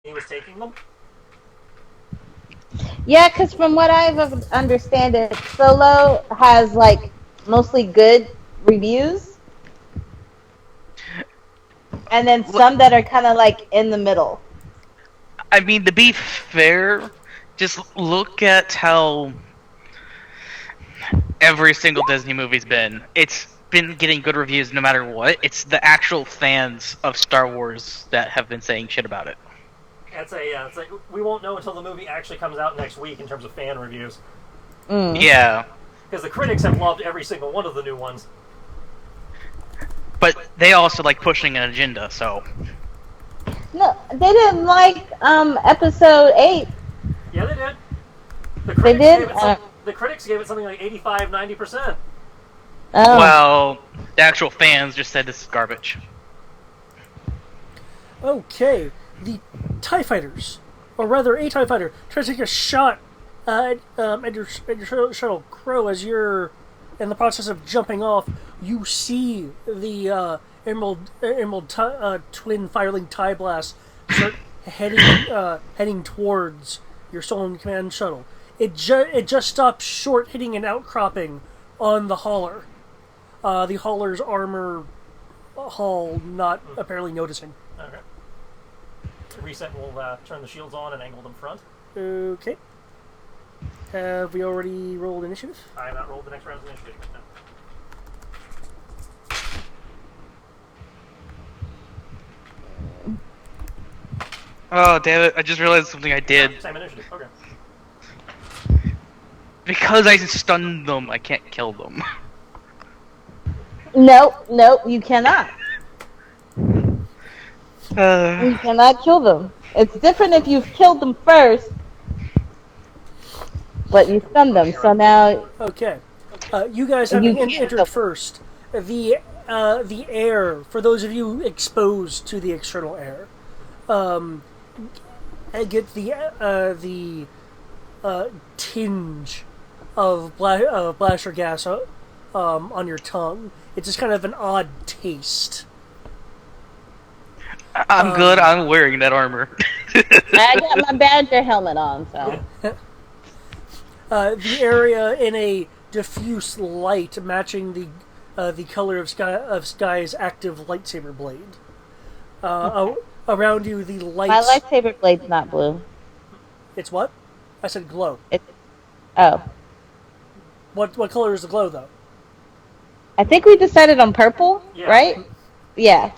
he was taking them. Yeah, because from what I've understand it, Solo has like mostly good reviews, and then some that are kind of like in the middle. I mean, to be fair, just look at how every single Disney movie's been. It's been getting good reviews no matter what. It's the actual fans of Star Wars that have been saying shit about it. It's like we won't know until the movie actually comes out next week in terms of fan reviews, Mm. Yeah, because the critics have loved every single one of the new ones. but they also like pushing an agenda, so. No, they didn't like episode 8. Yeah, they did. The They critics did. gave it the critics gave it something like 85, 90%. Oh, Well, the actual fans just said this is garbage. Okay, the TIE fighters, or rather a TIE fighter, tries to take a shot at your shuttle Crow as you're in the process of jumping off. You see the twin Firelink TIE blast start heading towards your stolen command shuttle. It just stops short, hitting an outcropping on the hauler. The hauler's armor hull not apparently noticing. Okay. Reset will turn the shields on and angle them front. Okay. Have we already rolled initiative? I have not rolled the next round's initiative. No. Oh, damn it, I just realized something I did. Same initiative. Okay. Because I stunned them, I can't kill them. no, you cannot. Uh, You cannot kill them. It's different if you've killed them first, but you stunned them. So now Okay. You guys having You can't entered help. first. The air, for those of you exposed to the external air, get the tinge of blaster gas on your tongue. It's just kind of an odd taste. I'm good, I'm wearing that armor. I got my Badger helmet on, so The area in a diffuse light matching the color of Sky's active lightsaber blade. Around you, the lights. my lightsaber blade's not blue. It's what? I said glow. Oh, What color is the glow though? I think we decided on purple, Yeah. right? Yeah.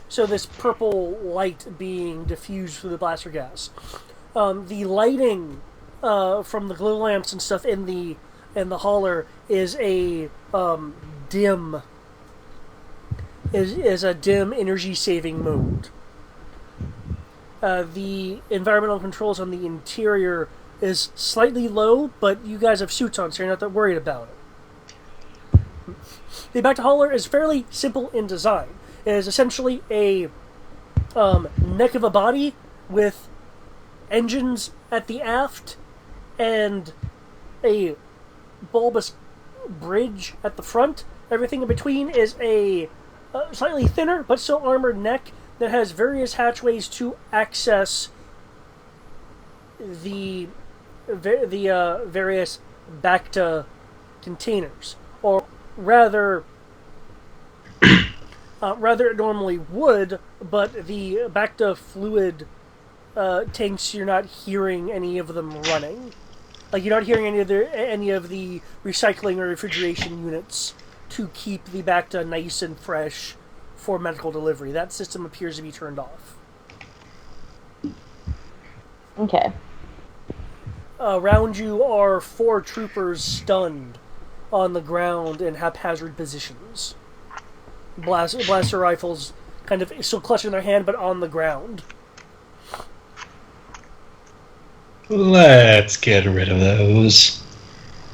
So this purple light being diffused through the blaster gas. The lighting from the glow lamps and stuff in the hauler is a dim is a dim energy saving mode. The environmental controls on the interior is slightly low, but you guys have suits on, so you're not that worried about it. The back to hauler is fairly simple in design. It is essentially a neck of a body with engines at the aft and a bulbous bridge at the front. Everything in between is a slightly thinner but still armored neck that has various hatchways to access the various Bacta containers, or rather it normally would, but the Bacta fluid tanks, you're not hearing any of them running. Like, you're not hearing any of the recycling or refrigeration units to keep the Bacta nice and fresh for medical delivery. That system appears to be turned off. Okay. Around you are 4 troopers stunned on the ground in haphazard positions. Blaster rifles kind of still clutching in their hand, but on the ground. Let's get rid of those.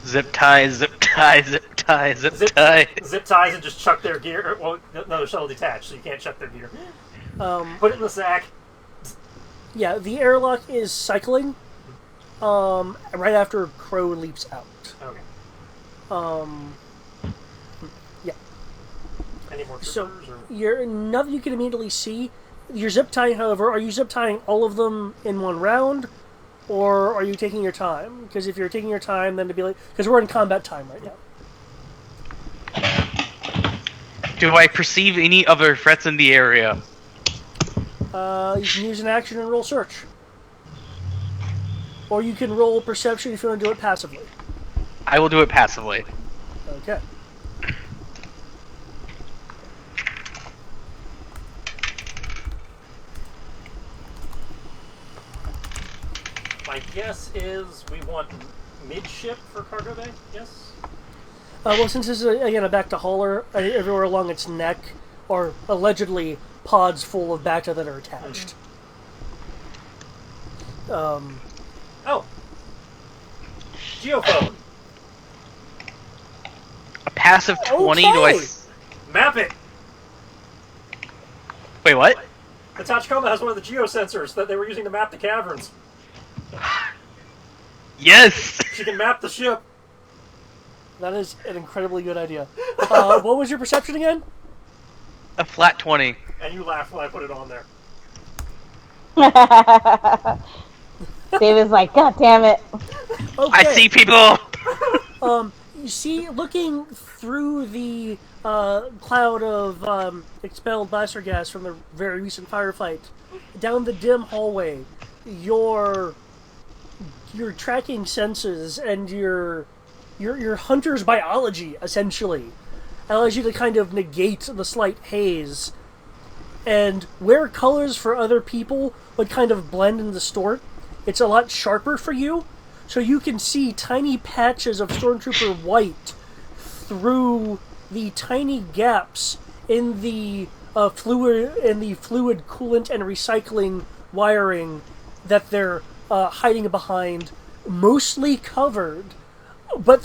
Zip tie, zip tie, zip tie, zip tie. Zip ties and just chuck their gear. Well, no, the shuttle detached, so you can't chuck their gear. Put it in the sack. Yeah, the airlock is cycling. Right after Crow leaps out. Okay. Yeah. Any more troopers? So or? nothing you can immediately see. Your zip tying, however, are you zip tying all of them in one round, or are you taking your time? Because if you're taking your time, then to be like, because we're in combat time right now. Do I perceive any other threats in the area? You can use an action and roll search, or you can roll perception if you want to do it passively. I will do it passively. Okay. My guess is we want midship for cargo bay. Yes. Well, since this is again a Bacta hauler, everywhere along its neck are allegedly pods full of Bacta that are attached. Oh. Geophone. A passive 20? Do I... Okay. Map it. Wait, what? The Tachikoma has one of the geosensors that they were using to map the caverns. Yes! She can map the ship. That is an incredibly good idea. What was your perception again? A flat 20. And you laughed when I put it on there. David's like, God damn it. Okay. I see people! You see, looking through the cloud of expelled blaster gas from the very recent firefight, down the dim hallway, your tracking senses and your hunter's biology, essentially, allows you to kind of negate the slight haze. And where colors for other people would kind of blend and distort, it's a lot sharper for you. So you can see tiny patches of Stormtrooper white through the tiny gaps in the fluid coolant and recycling wiring that they're hiding behind, mostly covered, but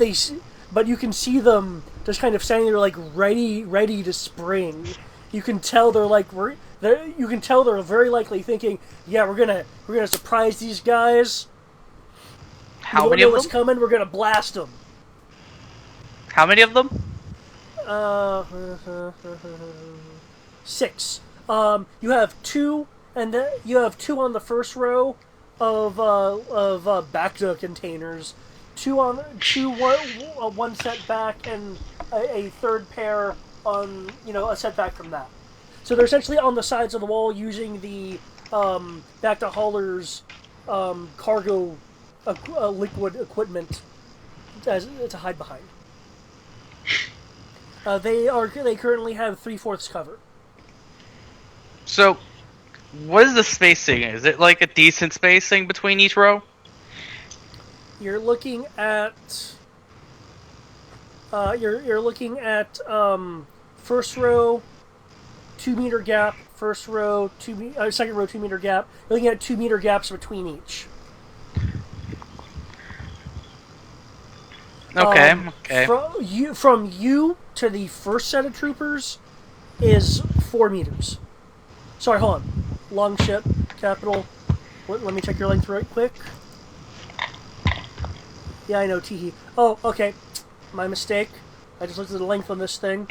you can see them just kind of standing there like ready to spring. You can tell they're very likely thinking, yeah, we're gonna surprise these guys. How we many don't of know what's them? coming. We're gonna blast them. How many of them? 6. You have 2, and you have 2 on the first row of Bacta containers. 1 set back, and a third pair on a set back from that. So they're essentially on the sides of the wall using the Bacta haulers cargo liquid equipment to hide behind. They currently have 3/4 cover. So, what is the spacing? Is it like a decent spacing between each row? You're looking at first row 2 meter gap, first row second row 2 meter gap. You're looking at 2 meter gaps between each. Okay, okay. From you to the first set of troopers is 4 meters. Sorry, hold on. Long ship, capital. Let me check your length right quick. Yeah, I know, teehee. Oh, okay. My mistake. I just looked at the length on this thing.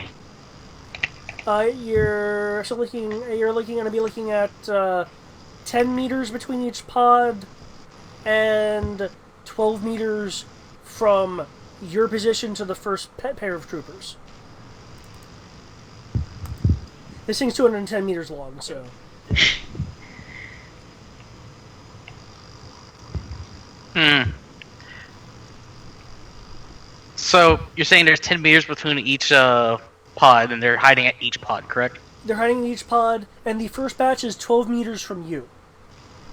You're going to be looking at 10 meters between each pod and 12 meters from your position to the first pair of troopers. This thing's 210 meters long, so... So, you're saying there's 10 meters between each pod, and they're hiding at each pod, correct? They're hiding in each pod, and the first batch is 12 meters from you.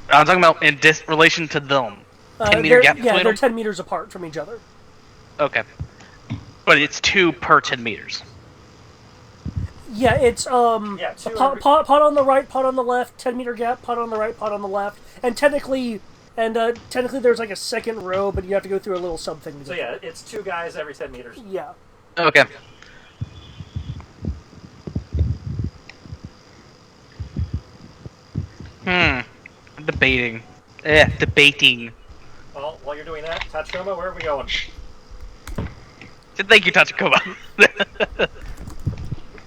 I'm talking about in relation to them. 10 meter gap between they're them? 10 meters apart from each other. Okay. But it's 2 per 10 meters. Yeah, it's two a pot on the right, pot on the left, 10 meter gap, pot on the right, pot on the left, and technically there's like a second row, but you have to go through a little something. So yeah, it's 2 guys every 10 meters. Yeah. Okay. Debating. Debating. Well, while you're doing that, Tachikoma, where are we going? Thank you, Tachikoma.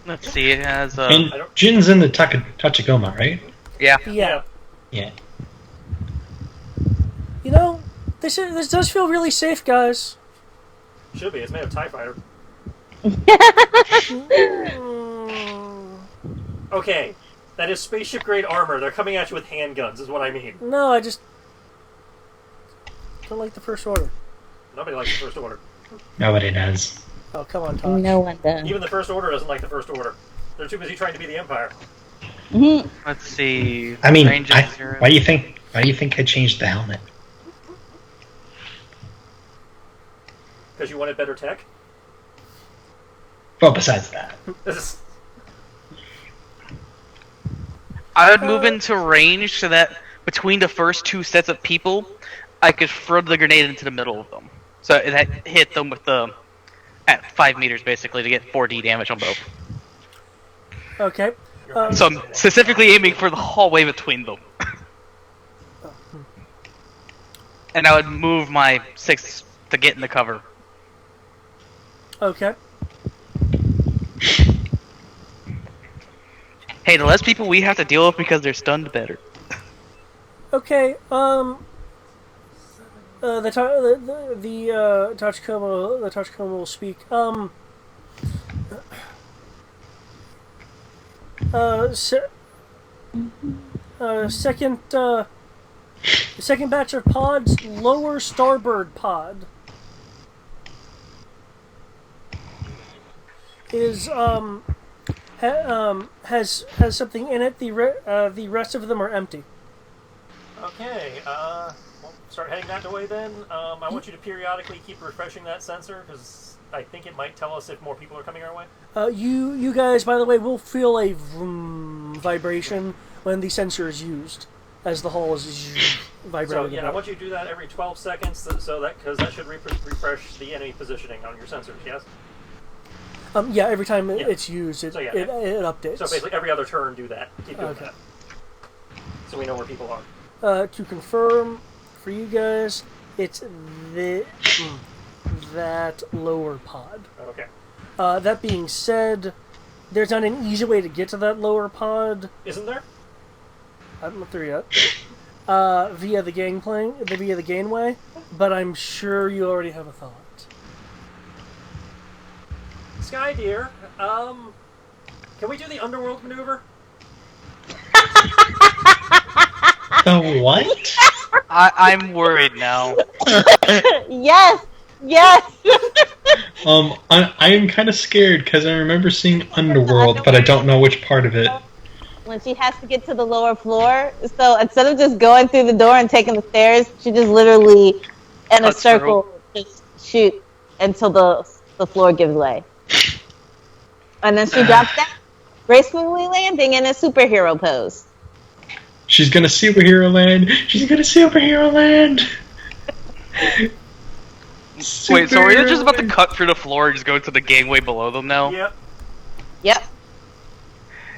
Let's see, it has And Jin's in the Tachikoma, right? Yeah. Yeah. Yeah. You know, this does feel really safe, guys. Should be. It's made of TIE Fighter. Okay. That is spaceship grade armor. They're coming at you with handguns, is what I mean. No, I just don't like the First Order. Nobody likes the First Order. Nobody does. Oh, come on, Tosh. No one does. Even the First Order doesn't like the First Order. They're too busy trying to be the Empire. Mhm. Let's see. I mean, Range of zero. why do you think I changed the helmet? Because you wanted better tech? Well, besides that. This is... I would move into range so that between the first two sets of people, I could throw the grenade into the middle of them. So it hit them with the at 5 meters basically to get 4D damage on both. Okay. So I'm specifically aiming for the hallway between them. And I would move my 6 to get in the cover. Okay. Hey, the less people we have to deal with because they're stunned, the better. Okay. The Tachikoma will speak. Second batch of pods, lower starboard pod is has something in it. The rest of them are empty. Okay, well, start heading that way then. I want you to periodically keep refreshing that sensor, because I think it might tell us if more people are coming our way. You guys, by the way, will feel a vroom vibration when the sensor is used, as the hull is vibrating. So, yeah, I want you to do that every 12 seconds, because that should refresh the enemy positioning on your sensors, yes? Yeah, every time it's used, it updates. So basically every other turn do that. Keep doing that. So we know where people are. To confirm, for you guys, it's that lower pod. Okay. That being said, there's not an easy way to get to that lower pod. Isn't there? I'm not there yet. Via the gangway, but I'm sure you already have a thought. Sky dear, can we do the underworld maneuver? The what? I'm worried now. Yes! Yes! I am kind of scared because I remember seeing Underworld, but I don't know which part of it. When she has to get to the lower floor, so instead of just going through the door and taking the stairs, she just literally, in a Cuts circle, just shoot until the floor gives way. And then she drops down, gracefully landing in a superhero pose. She's gonna superhero land. She's gonna superhero land. Wait, so are you just about to cut through the floor and just go to the gangway below them now? Yep. Yep.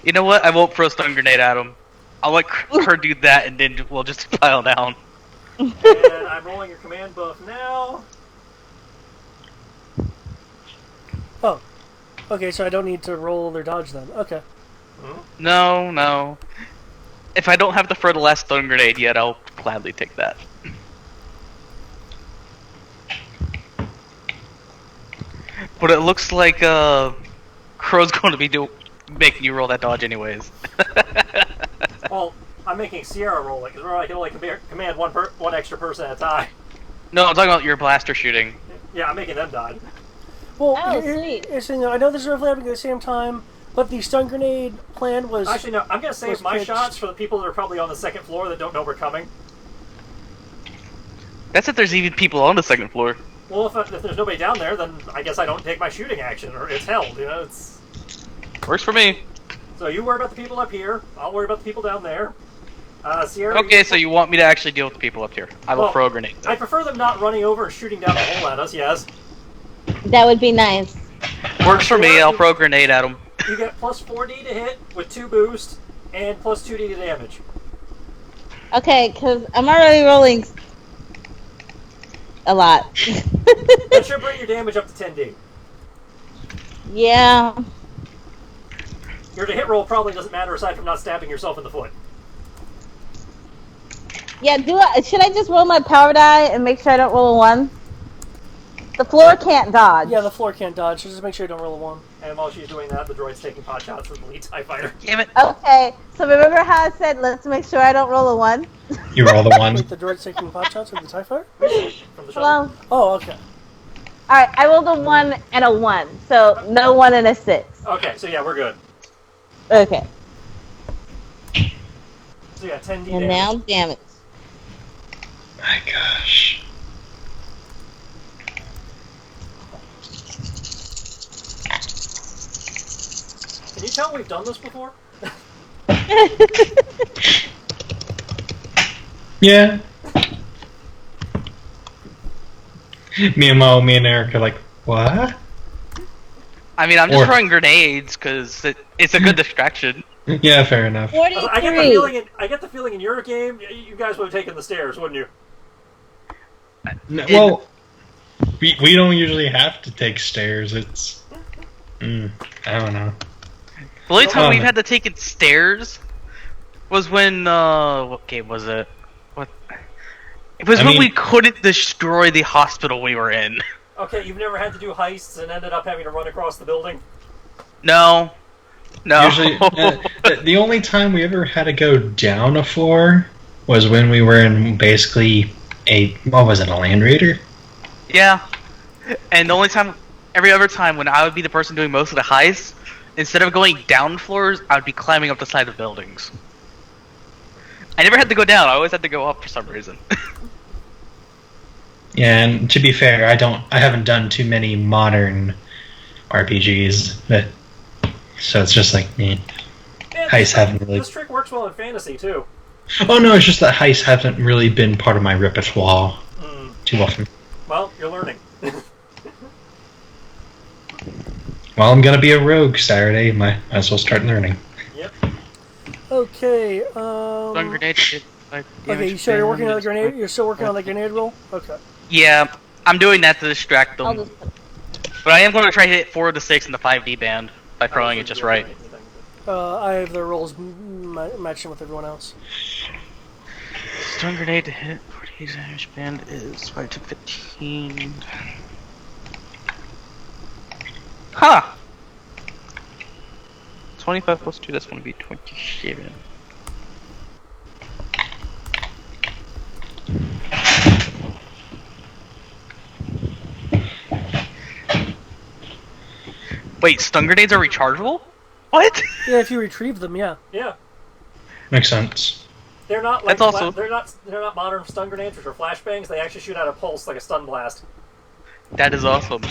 You know what? I won't throw a stun grenade at him. I'll let her do that and then we'll just pile down. And I'm rolling your command buff now. Oh. Okay, so I don't need to roll their dodge then. Okay. No. If I don't have to throw the last stun grenade yet, I'll gladly take that. But it looks like Crow's going to be making you roll that dodge anyways. Well, I'm making Sierra roll it, because I can only command one extra person at a time. No, I'm talking about your blaster shooting. Yeah, I'm making them die. Well, Sweet. I know this is roughly happening at the same time, but the stun grenade plan was... Actually, no, I'm going to save was my pitched. shots for the people that are probably on the second floor that don't know we're coming. That's if there's even people on the second floor. Well, if there's nobody down there, then I guess I don't take my shooting action, or it's held, you know, it's... Works for me. So you worry about the people up here, I'll worry about the people down there. Sierra... Okay, so you want me to actually deal with the people up here. I will throw a grenade. I prefer them not running over and shooting down the hole at us, yes. That would be nice. Works for me, I'll throw a grenade at them. You get plus 4D to hit with 2 boost, and plus 2D to damage. Okay, because I'm already rolling a lot. That should bring your damage up to 10D. Yeah. Your hit roll probably doesn't matter aside from not stabbing yourself in the foot. Yeah, should I just roll my power die and make sure I don't roll a 1? The floor can't dodge. Yeah, the floor can't dodge, so just make sure you don't roll a 1. And while she's doing that, the droid's taking pot shots with the lead TIE fighter. Damn it. Okay, so remember how I said, let's make sure I don't roll a 1? You roll the one. Wait, the droid's taking pot shots with the TIE fighter? From the shuttle. Hello? Oh, okay. Alright, I rolled a 1 and a 1, so no 1 and a 6. Okay, so yeah, we're good. Okay. So yeah, 10d And damage. now damage. My gosh. Can you tell we've done this before? Yeah. Me and Eric are like, what? I mean, I'm just Or- throwing grenades because it's a good distraction. Yeah, fair enough. 43. I get the feeling in your game, you guys would have taken the stairs, wouldn't you? Well, we don't usually have to take stairs. It's, I don't know. The only time Oh. we've had to take it stairs was when what game was it? What? It was I when mean- we couldn't destroy the hospital we were in. Okay, you've never had to do heists and ended up having to run across the building? No. Usually, the only time we ever had to go down a floor was when we were in basically a Land Raider? Yeah. And the only time, every other time when I would be the person doing most of the heists, instead of going down floors, I would be climbing up the side of buildings. I never had to go down, I always had to go up for some reason. Yeah, and to be fair, I haven't done too many modern RPGs, but so it's just like me. Man, Heists haven't really. This trick works well in fantasy, too. Oh no, it's just that heists haven't really been part of my repertoire too often. Well, you're learning. Well, I'm gonna be a rogue Saturday. Might as well start learning. Yep. Okay, Stun grenade did 5 Okay, damage you sure you're working on the damage. grenade? You're still working on the grenade roll? Okay. Yeah, I'm doing that to distract I'll them. just But I am going to try to hit 4 of the 6 in the 5D band by throwing it just right. I have the rolls matching with everyone else. Stun grenade to hit 40 damage band is 5 to 15. Huh! 25 plus 2, that's going to be 27. Wait, stun grenades are rechargeable? What? Yeah, if you retrieve them, yeah. Yeah. Makes sense. They're not like That's also- they're not modern stun grenades, which are flashbangs. They actually shoot out a pulse like a stun blast. That is awesome.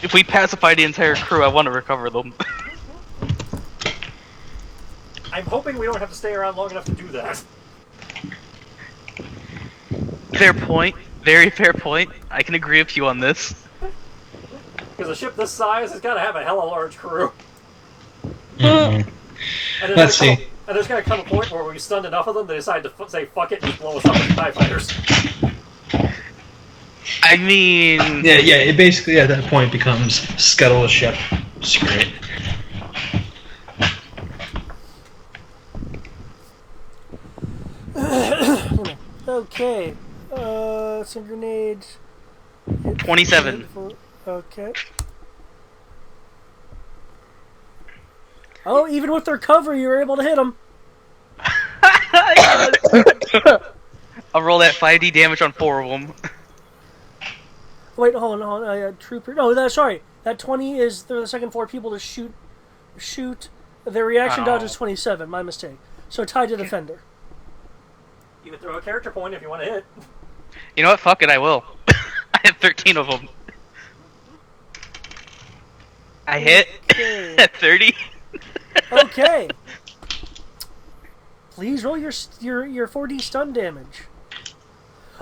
If we pacify the entire crew, I want to recover them. I'm hoping we don't have to stay around long enough to do that. Fair point. Very fair point. I can agree with you on this. Because a ship this size has got to have a hella large crew. Mhm. And Let's see. And there's going to come a point where we stunned enough of them, they decide to say fuck it and just blow us up with TIE fighters. I mean, Yeah, it basically at that point becomes scuttle a ship. Screw it. Okay. Some grenades. 27. Okay. Oh, even with their cover, you were able to hit them. I'll roll that 5D damage on 4 of them. Wait, hold on. Trooper. No, sorry. That 20 is they're the second 4 people to shoot. Their reaction dodge is 27. My mistake. So tied to defender. You can throw a character point if you want to hit. You know what? Fuck it, I will. I have 13 of them. I hit Okay. at 30. Okay. Please roll your 4D stun damage.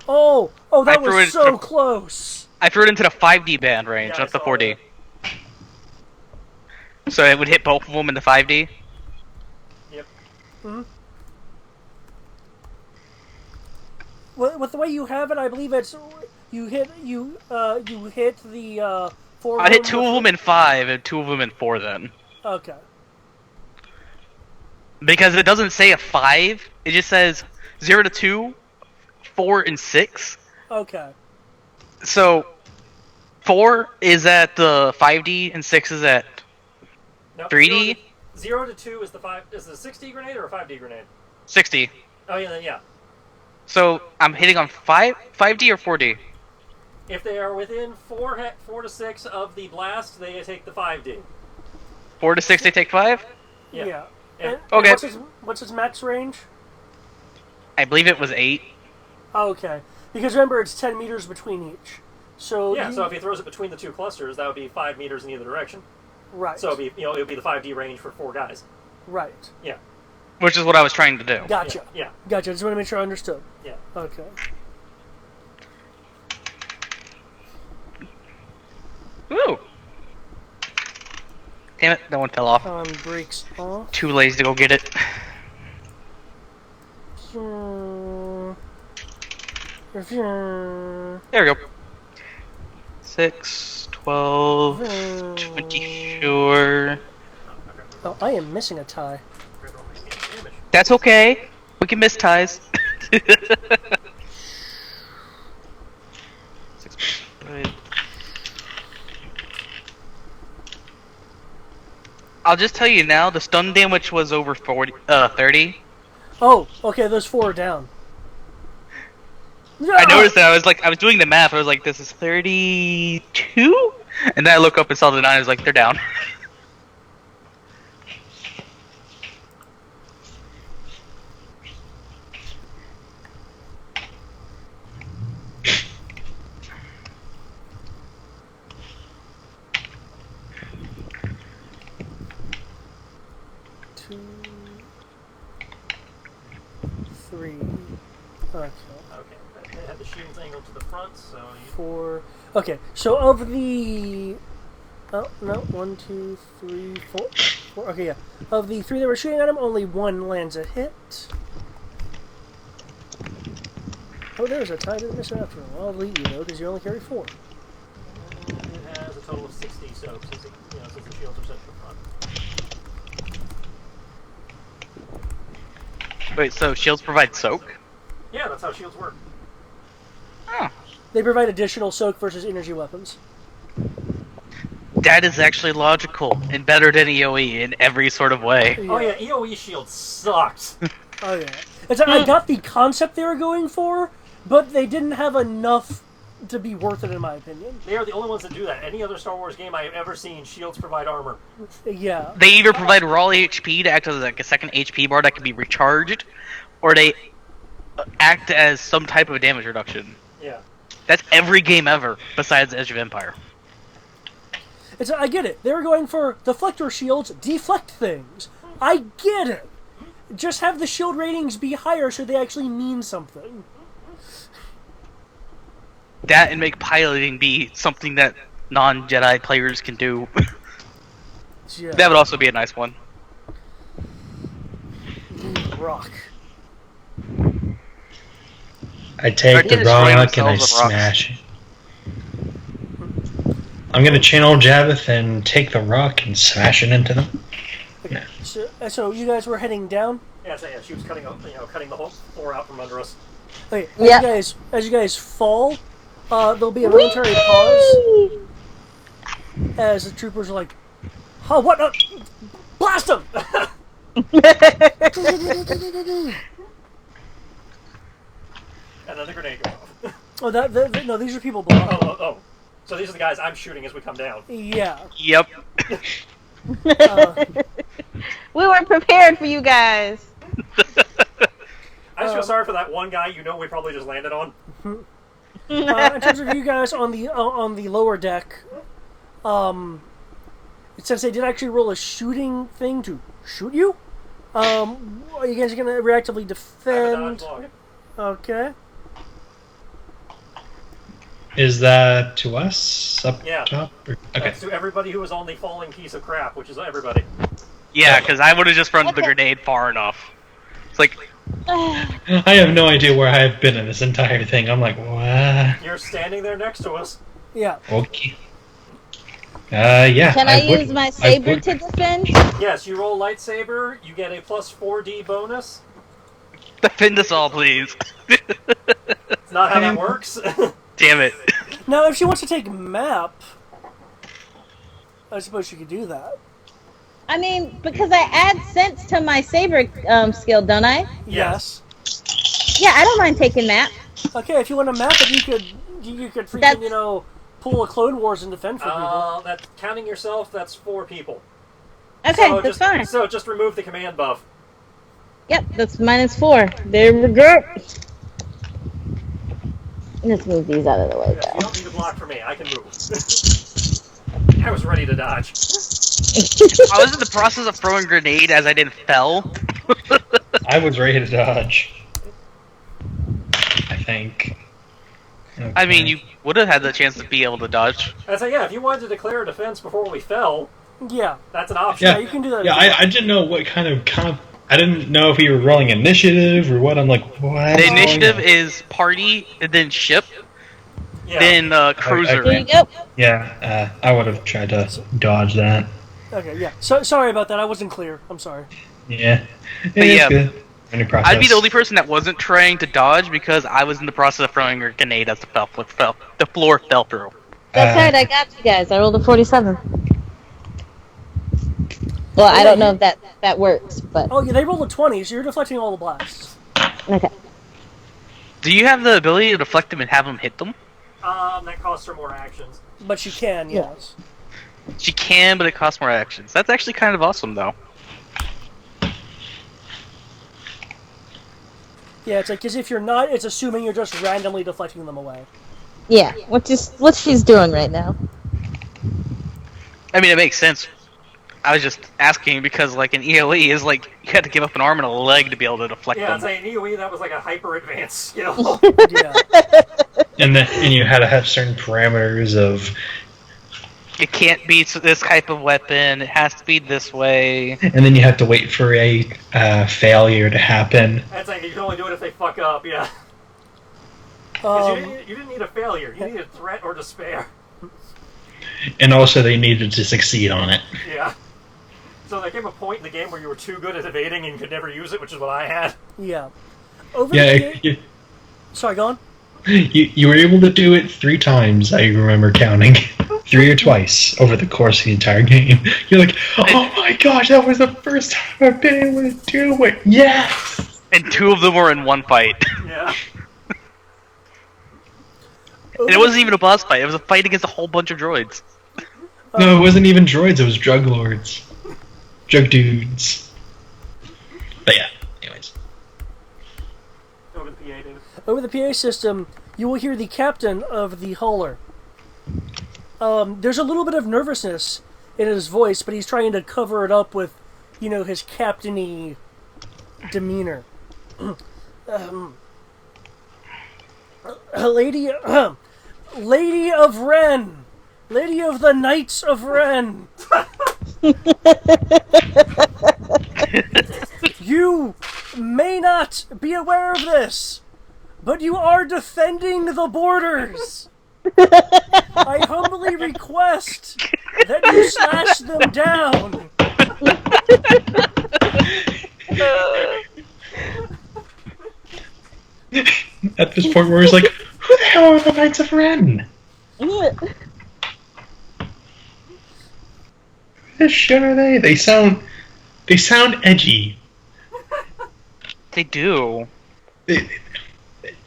Oh, that I threw was it so through- close. I threw it into the 5D band range, Yeah, not the I saw 4D. So it would hit both of them in the 5D. Yep. With the way you have it, I believe it's you hit the 4. I hit 2 of them in 5 and 2 of them in 4 then. Okay. Because it doesn't say a 5. It just says 0 to 2, 4, and 6. Okay. So 4 is at the 5D and 6 is at No, 3D. 0 to 2 is the 6D grenade or a 5D grenade? 60. Oh yeah, then yeah. So I'm hitting on 5D or 4D. If they are within 4 to 6 of the blast, they take the 5D. 4 to 6 they take 5? Yeah. Yeah. Yeah. And Okay. what's his max range? I believe it was 8. Okay. Because remember, it's 10 meters between each. So Yeah, so if he throws it between the two clusters, that would be 5 meters in either direction. right. So it'd be, it would be the 5D range for 4 guys. right. Yeah. Which is what I was trying to do. Gotcha. Yeah. Gotcha. I just want to make sure I understood. Yeah. Okay. Woo! Damn it, that one fell off. Breaks off. Too lazy to go get it. There we go. 6, 12, 24. Oh, I am missing a tie. That's okay. We can miss ties. 6, 5. I'll just tell you now, the stun damage was over 30. Oh, okay, those 4 are down. I noticed that. I was doing the math. I was like, this is 32? And then I look up and saw the 9. I was like, they're down. Two, 3. Okay. Okay. They have the shields angled to the front, so you... 4. Okay, so of the. Oh, no. 1, 2, 3, 4. Okay, yeah. Of the 3 that were shooting at him, only 1 lands a hit. Oh, there's a tie to the mission after all. I'll leave you, though, because you only carry 4. It has a total of 60 soaks, since the shields are set to the front. Wait, so shields provide soak? Yeah, that's how shields work. Oh. They provide additional soak versus energy weapons. That is actually logical and better than EOE in every sort of way. Oh yeah, EOE shield sucked. Oh, yeah. I got the concept they were going for, but they didn't have enough to be worth it, in my opinion. They are the only ones that do that. Any other Star Wars game I have ever seen, shields provide armor. Yeah. They either provide raw HP to act as like a second HP bar that can be recharged, or they act as some type of damage reduction. Yeah. That's every game ever, besides Edge of Empire. I get it. They were going for deflector shields, deflect things. I get it. Just have the shield ratings be higher so they actually mean something. That and make piloting be something that non-Jedi players can do. Yeah. That would also be a nice one. Rock. I take the They're destroying rock and I themselves with rocks. smash it. I'm gonna channel Javeth and take the rock and smash it into them. Okay. So you guys were heading down? Yeah, so yeah, she was cutting the whole floor out from under us. Okay. Yeah. As you guys fall, there'll be a momentary pause as the troopers are like, "Oh, what? Blast them!" And then the grenade goes off. Oh, no, these are people below. Oh. So these are the guys I'm shooting as we come down. Yeah. Yep. We weren't prepared for you guys. I just feel sorry for that one guy we probably just landed on. In terms of you guys on the lower deck, since they did actually roll a shooting thing to shoot you, are you guys going to reactively I have a defend? dodge log. Okay. Is that to us up Yeah. top? Okay. That's to everybody who was on the falling piece of crap, which is everybody. Yeah, because I would have just run the grenade far enough. It's like, I have no idea where I've been in this entire thing. I'm like, what? You're standing there next to us. Yeah. Okay. Yeah. Can I would- use my I saber would. to defend? Yes, you roll lightsaber, you get a plus 4D bonus. Defend us all, please. It's not how that works. Damn it. Now, if she wants to take map, I suppose she could do that. I mean, because I add sense to my saber skill, don't I? Yes. Yeah, I don't mind taking map. Okay, if you want to map it, you could freaking, That's- pull a Clone Wars and defend for people. That's counting yourself. That's 4 people. Okay, So that's just, fine. So just remove the command buff. Yep, that's -4. There we go. Let's move these out of the way, You though. don't need to block for me. I can move. I was ready to dodge. I was in the process of throwing a grenade as I did fell. I was ready to dodge. I think. I mean, Okay. you would have had the chance to be able to dodge. I say, yeah, if you wanted to declare a defense before we fell, Yeah, that's an option. yeah, you can do that. Yeah, I didn't know what kind of I didn't know if you were rolling initiative or what. I'm like, what? The initiative is party, and then ship, Yeah. then cruiser. There you go. Yeah, I would have tried to dodge that. Okay, yeah. So sorry about that. I wasn't clear. I'm sorry. Yeah. But It's yeah, good. Learning process. I'd be the only person that wasn't trying to dodge because I was in the process of throwing a grenade as the floor fell through. That's Uh, right, I got you guys. I rolled a 47. Well, I don't know if that works, but Oh, yeah, they rolled a 20, so you're deflecting all the blasts. okay. Do you have the ability to deflect them and have them hit them? That costs her more actions. But you can, yes. She can, but it costs more actions. That's actually kind of awesome, though. Yeah, it's like, because if you're not, it's assuming you're just randomly deflecting them away. Yeah, which is what she's doing right now. I mean, it makes sense. I was just asking because, like, in EOE, is like you had to give up an arm and a leg to be able to deflect Yeah, I'd them. say in EOE that was like a hyper advanced skill. Yeah. and you had to have certain parameters of, It can't be this type of weapon. It has to be this way. and then you have to wait for a failure to happen. I'd say you can only do it if they fuck up, yeah. 'Cause Um, you didn't need a failure, you needed threat or despair. And also, they needed to succeed on it. Yeah. So there came a point in the game where you were too good at evading and could never use it, which is what I had. yeah. Over Yeah, the you, Sorry, go on. you were able to do it 3 times. I remember counting 3 or twice over the course of the entire game. You're like, oh my gosh, that was the first time I've been able to do it. Yes. And 2 of them were in one fight. Yeah. And it wasn't even a boss fight. It was a fight against a whole bunch of droids. No, it wasn't even droids. It was drug lords, drug dudes. But yeah, anyways. Over the PA, dude. Over the PA system, you will hear the captain of the hauler. There's a little bit of nervousness in his voice, but he's trying to cover it up with, his captain-y demeanor. Lady of Ren! Lady of the Knights of Ren! You may not be aware of this, but you are defending the borders! I humbly request that you slash them down! At this point, where it's like, who the hell are the Knights of Ren? What shit are they? They sound edgy. They do.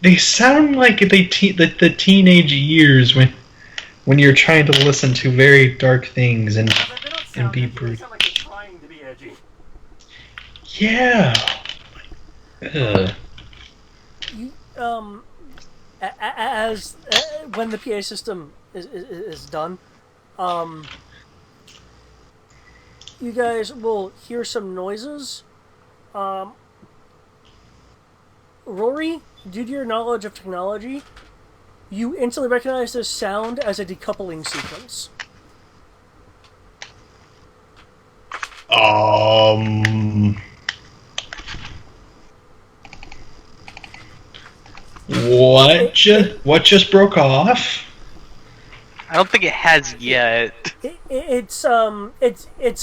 They sound like the teenage years when you're trying to listen to very dark things and They don't sound be edgy, they brute. sound like they're trying to be edgy. Yeah. Ugh. As when the PA system is done, you guys will hear some noises. Rory, due to your knowledge of technology, you instantly recognize this sound as a decoupling sequence. What just broke off? I don't think it has yet. It's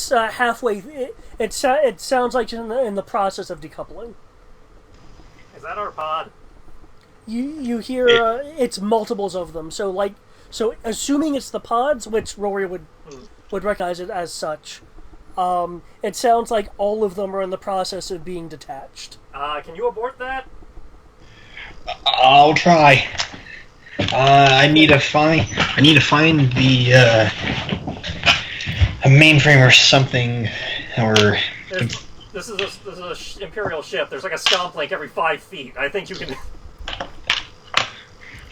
halfway. It sounds like it's in the process of decoupling. Is that our pod? You hear it's multiples of them. So assuming it's the pods, which Rory would recognize it as such. It sounds like all of them are in the process of being detached. Can you abort that? I'll try. I need to find the a mainframe or something, or. This is a Imperial ship. There's like a scomp link every 5 feet. I think you can.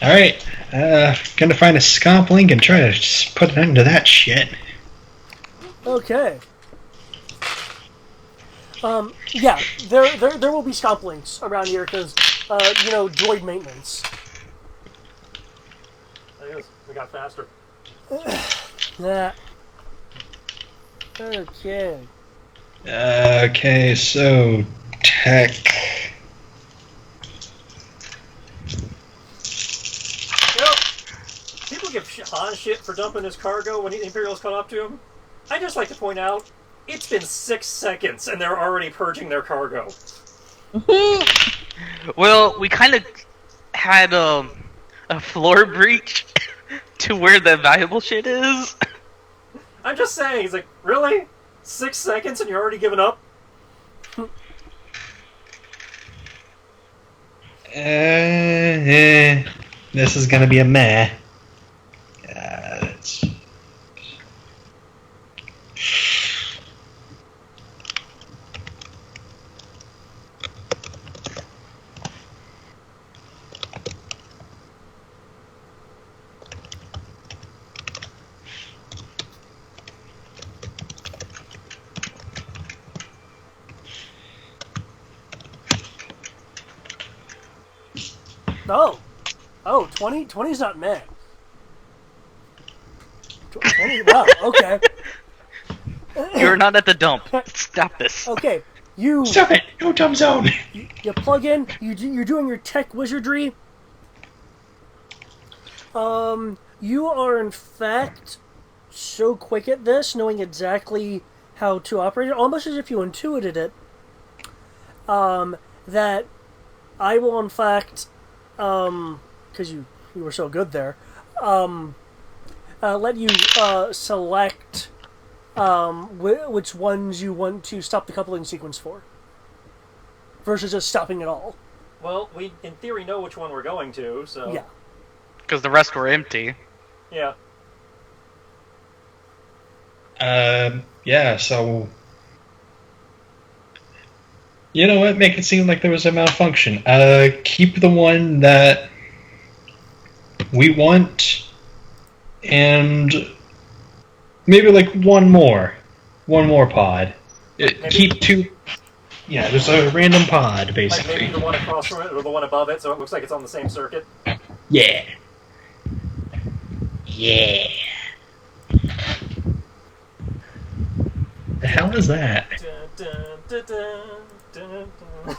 All right, gonna find a scomp link and try to just put an end to that shit. Okay. Yeah, there will be scomp links around here because droid maintenance. There it is. We got faster. Yeah. Okay. Okay, so tech. People give Han shit for dumping his cargo when the Imperials caught up to him. I just like to point out, it's been 6 seconds and they're already purging their cargo. Well, we kind of had a floor breach to where the valuable shit is. I'm just saying, he's like, really? 6 seconds and you're already giving up? This is gonna be a meh. Oh, 20? 20's not meh. 20? Wow, okay. You're not at the dump. Stop this. Okay, you Stop it! No dumb zone! you plug in, you're doing your tech wizardry. You are in fact so quick at this, knowing exactly how to operate it, almost as if you intuited it, that I will in fact, because you were so good there, let you select which ones you want to stop the coupling sequence for, versus just stopping it all. Well, we in theory know which one we're going to, so... Yeah. Because the rest were empty. Yeah. Yeah, so... You know what? Make it seem like there was a malfunction. Keep the one that we want, and maybe like one more pod. Keep two. Yeah, there's a random pod, Like basically. maybe the one across from it or the one above it, so it looks like it's on the same circuit. Yeah. Yeah. The hell is that? Dun, dun, dun, dun, dun.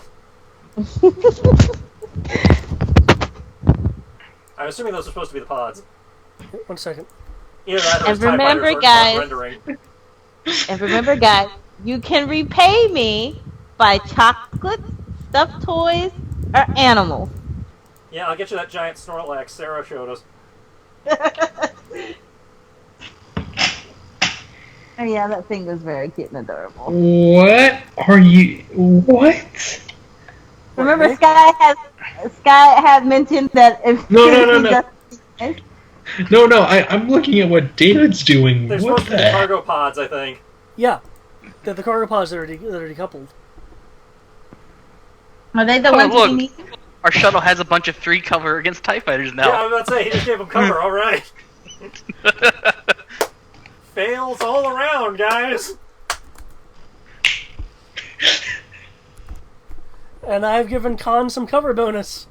I'm assuming those are supposed to be the pods. 1 second. Either that or And it's TIE remember, fighters or guys- rendering. And remember, guys, you can repay me by chocolates, stuffed toys, or animals. Yeah, I'll get you that giant Snorlax Sarah showed us. Oh yeah, that thing was very cute and adorable. What are you? What? Remember, Sky had mentioned that if No. No, I'm looking at what David's doing. They're What supposed to be the? cargo pods, I think. Yeah, the cargo pods that are decoupled. Are they the Oh, ones look. we need? Our shuttle has a bunch of 3 cover against TIE fighters Yeah, I now. was about to say, he just gave them cover, alright. Fails all around, guys. And I've given Khan some cover bonus.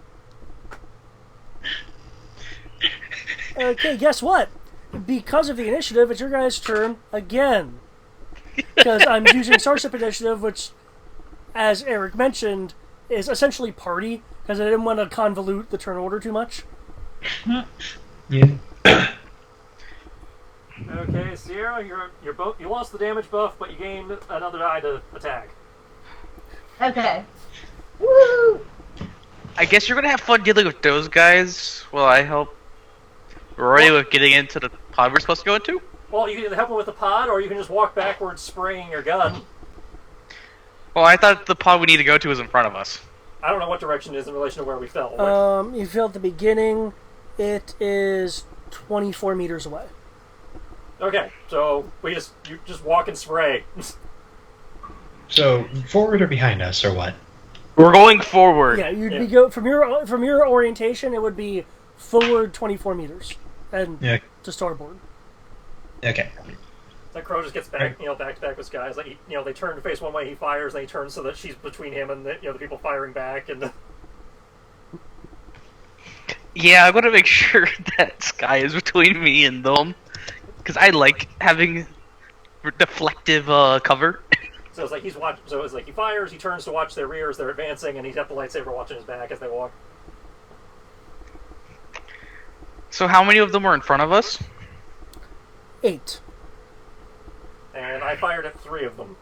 Okay, guess what? Because of the initiative, it's your guys' turn again. Because I'm using Starship Initiative, which, as Eric mentioned, is essentially party, because I didn't want to convolute the turn order too much. Yeah. Okay, Sierra, you lost the damage buff, but you gained another die to attack. Okay. Woo! I guess you're gonna have fun dealing with those guys while I help Rory with getting into the pod we're supposed to go into. Well, you can either help him with the pod, or you can just walk backwards spraying your gun. Well, I thought the pod we need to go to was in front of us. I don't know what direction it is in relation to where we fell. You fell at the beginning. It is 24 meters away. Okay, so you just walk and spray. So, forward or behind us, or what? We're going forward. Yeah, you'd be go from your orientation. It would be forward 24 meters and Yeah. to starboard. Okay. That crow just gets back, back to back with guys. Like, they turn to face one way, he fires, and he turns so that she's between him and the people firing back. And Yeah, I'm gonna make sure that Sky is between me and them, because I like having deflective cover. so it's like he's watching. So it's like he fires, he turns to watch their rear as they're advancing, and he's got the lightsaber watching his back as they walk. So how many of them were in front of us? 8. And I fired at 3 of them.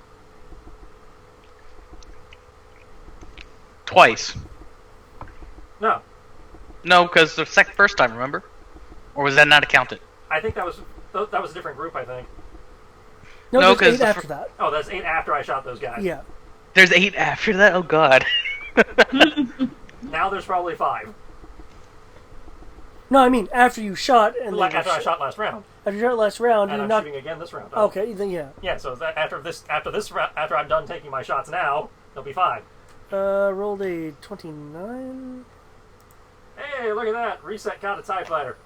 Twice. No, No, because the first time, remember? Or was that not accounted? I think that was a different group. I think. No, No, there's 'cause 8 the after that. Oh, that's 8 after I shot those guys. Yeah. There's 8 after that? Oh god. Now there's probably 5. No, I mean after you shot and Like then after I shot last round, after you shot last round, and you're I'm not shooting again this round. okay. Then yeah. Yeah, so that after I'm done taking my shots now, there'll be 5. Rolled a 29. Hey, look at that! Reset caught a TIE fighter.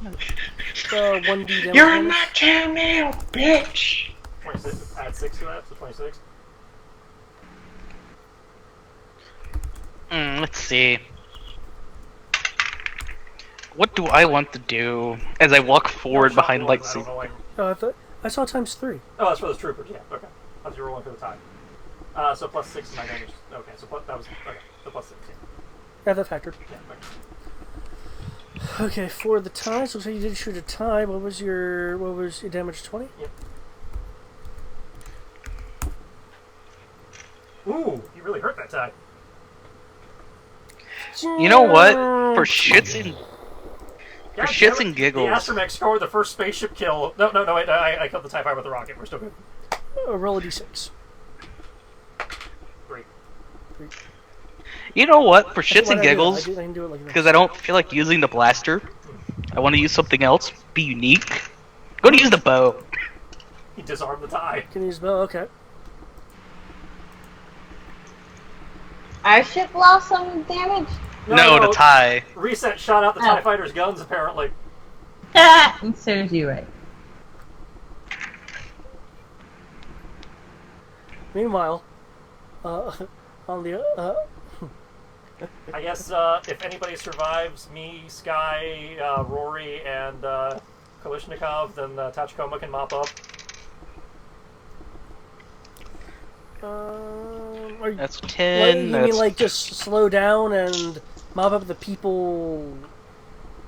1d damage. You're in my town now, bitch! 26. Add 6 to that, so 26. Let's see. What do I want to do as I walk forward behind I don't lightsaber? know why. I saw times 3. Oh, that's for those troopers. Yeah. Okay. I thought you were rolling for the TIE. So plus 6 to my damage. Okay. So that was okay. So plus 6. Yeah. Yeah, that factored. Yeah. Okay. Okay, for the tie, so you did shoot a tie. What was your damage? 20? Yep. Ooh, you really hurt that TIE. You know what? For shits and God shits damn it. and giggles. The astromech scored the first spaceship kill. No, wait. I killed the TIE fighter with the rocket. We're still good. Roll a d6. 3. You know what? For shits Why and did I do that? giggles, I can do it like because I don't feel like using the blaster, I want to use something else. Be unique. I'm gonna use the bow. He disarmed the TIE. Can you use bow? Okay. Our ship lost some damage. No, the tie. Reset shot out the TIE fighter's guns, apparently. And serves you right. Meanwhile, on the I guess if anybody survives, me, Sky, Rory, and Kalishnikov, then Tachikoma can mop up. are you, That's what, 10. you That's... mean like just slow down and mop up the people?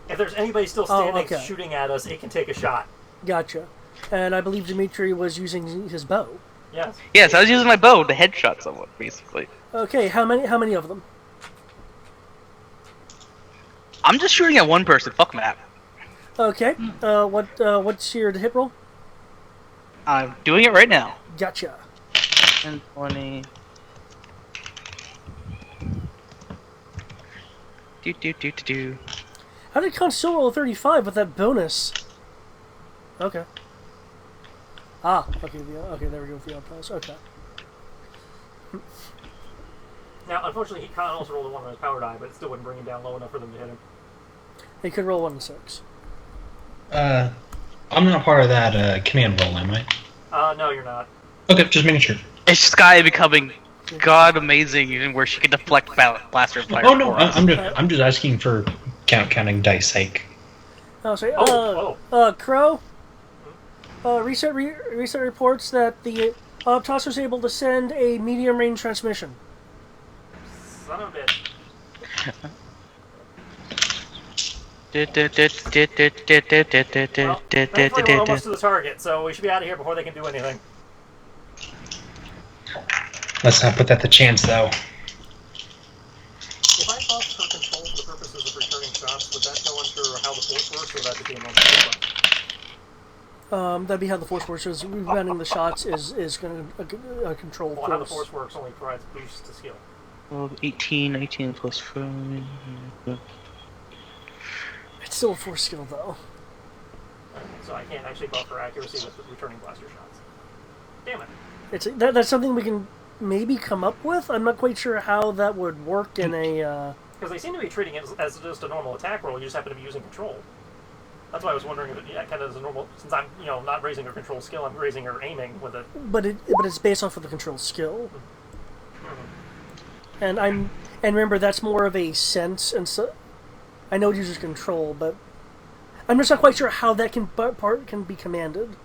If there's anybody still Oh, standing okay. shooting at us, it can take a shot. Gotcha. And I believe Dimitri was using his bow. Yes. Yes, I was using my bow to headshot someone, basically. Okay, how many of them? I'm just shooting at one person. Fuck map. Okay. What's your hit roll? I'm doing it right now. Gotcha. 10, 20. Do. How did Con still roll a 35 with that bonus? Okay. Okay, there we go for the outpost. Okay. Now, unfortunately, he Khan also rolled a 1 on his power die, but it still wouldn't bring him down low enough for them to hit him. He could roll 1 and 6. I'm not part of that command roll, am I? No, you're not. Okay, just making sure. Is Sky becoming god amazing, even where she can deflect blaster fire? Oh no, for us? I'm just asking for counting dice sake. Oh, sorry. Oh. Crow. Reset reports that the Optos was able to send a medium range transmission. Son of a bitch. Well, thankfully we're almost to the target, so we should be out of here before they can do anything. Let's not put that to chance, though. If I buff her control for the purposes of returning shots, would that go under how the force works, or would that be a normal buff? That'd be how the force works. Is rebounding the shots is going to control Well, force. how the force works only provides boosts to skill. Well, 18, 19 plus 5. It's still a force skill though. So I can't actually buff her accuracy with the returning blaster shots. Damn it. That's something we can maybe come up with. I'm not quite sure how that would work in a. Because they seem to be treating it as just a normal attack roll. You just happen to be using control. That's why I was wondering if it kind of is a normal. Since I'm not raising her control skill, I'm raising her aiming with it. But it's based off of the control skill. And remember that's more of a sense, and so I know it uses control, but I'm just not quite sure how that part can be commanded.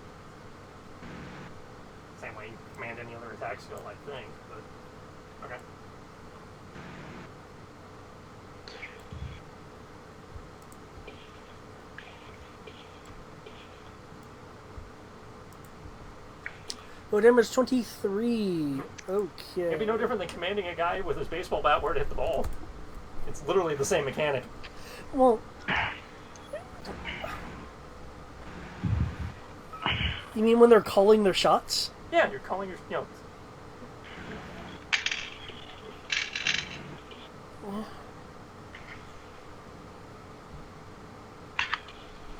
Same way you command any other attack skill, I think. But okay. Oh, damage 23. Okay. It'd be no different than commanding a guy with his baseball bat where to hit the ball. It's literally the same mechanic. Well, you mean when they're calling their shots? Yeah, you're calling your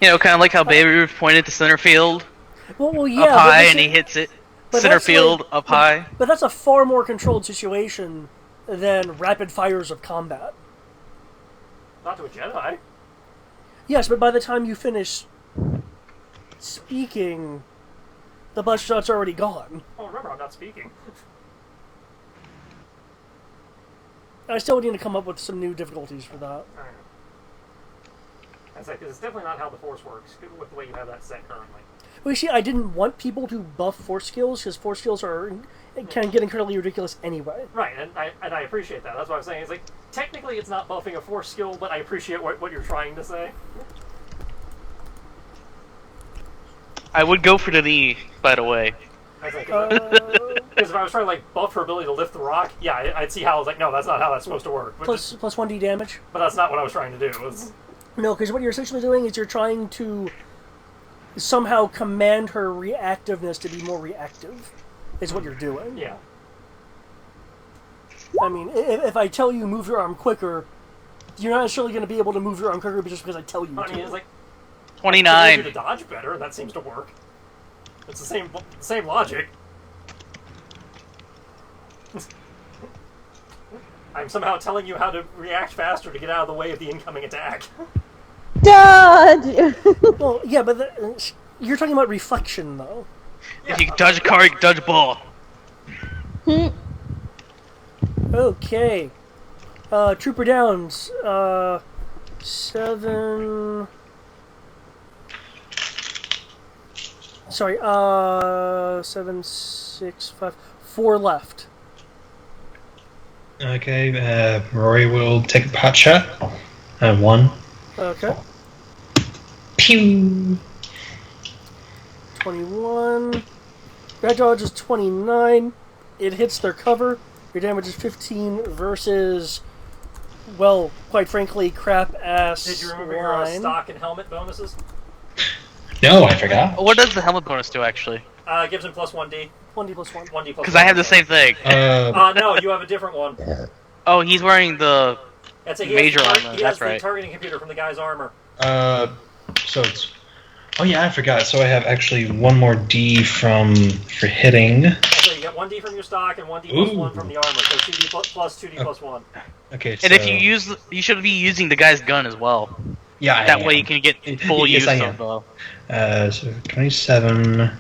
Kind of like how Baby Ruth pointed to center field Well, yeah. up high, and he hits it center field up high. But that's a far more controlled situation than rapid fires of combat. Not to a Jedi. Yes, but by the time you finish speaking, the bus shot's already gone. Oh, remember, I'm not speaking. I still need to come up with some new difficulties for that. Alright. It's definitely not how the Force works with the way you have that set currently. Well, you see, I didn't want people to buff force skills because force skills can get incredibly ridiculous anyway. Right, and I appreciate that. That's what I'm saying. It's like, technically it's not buffing a Force skill, but I appreciate what you're trying to say. I would go for the knee, by the way. Because if I was trying to buff her ability to lift the rock, yeah, I'd see how I was like, no, that's not how that's supposed to work. But Plus 1d damage. But that's not what I was trying to do. No, because what you're essentially doing is you're trying to somehow command her reactiveness to be more reactive, is what you're doing. Yeah. I mean, if I tell you move your arm quicker, you're not necessarily going to be able to move your arm quicker just because I tell you I to. mean, it's like, 29. you to dodge better, and that seems to work. It's the same logic. I'm somehow telling you how to react faster to get out of the way of the incoming attack. Dodge! Well, yeah, but you're talking about reflection, though. If you can dodge a car, you can dodge a ball. Okay. Trooper Downs. 7... Sorry, 7, 6, 5... 4 left. Okay, Rory will take a pot shot. 1. Okay. Pew! 21. That dodge is 29. It hits their cover. Your damage is 15 versus, well, quite frankly, crap-ass Did you remember your stock and helmet bonuses? No, I forgot. What does the helmet bonus do, actually? Gives him plus 1d. 1d plus 1. 1d plus Because I have the same thing. No, you have a different one. Oh, he's wearing the major armor. He has That's the right. targeting computer from the guy's armor. So it's... Oh yeah, I forgot. So I have actually one more D for hitting. So you get 1d from your stock and 1d plus 1 from the armor. So 2d plus 2d plus 1. Okay, so... And if you should be using the guy's gun as well. Yeah, That way you can get full Yes, use I of the... So 27...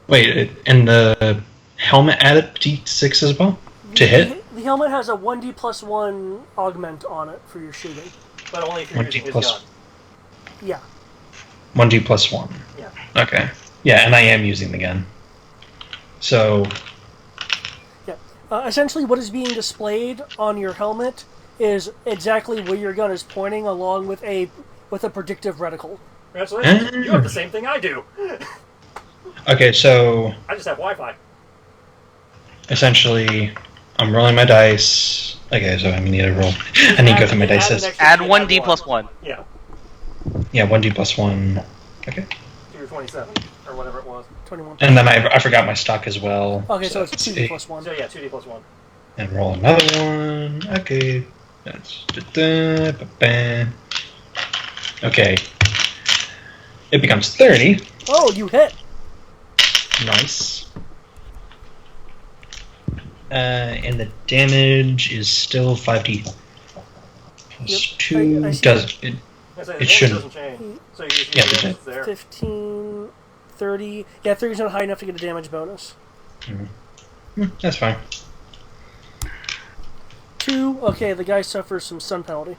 Wait, and the helmet added D6 as well? To hit? The helmet has a 1d plus 1 augment on it for your shooting. But only if you're 1d using his plus- gun. Yeah. 1D plus 1. Yeah. Okay. Yeah, and I am using the gun. So... Yeah. Essentially, what is being displayed on your helmet is exactly where your gun is pointing, along with a predictive reticle. Congratulations. You have the same thing I do. Okay, so I just have Wi-Fi. essentially, I'm rolling my dice. Okay, so I need to roll. I need to go through my dice list. Add 1d plus 1. Yeah. Yeah, 1d plus 1. Okay. To your 27, or whatever it was. 21. And then I forgot my stock as well. Okay, so it's 2d plus 1. So yeah, 2D plus 1. And roll another one. Okay. That's. Okay. It becomes 30. Oh, you hit! Nice. And the damage is still 5d. Plus Yep. 2 I see does that. it? I say, the It damage shouldn't. doesn't change. So you just Yeah, use the the damage. damage there. 15, 30. Yeah, 30 is not high enough to get a damage bonus. That's fine. 2. Okay, the guy suffers some stun penalty.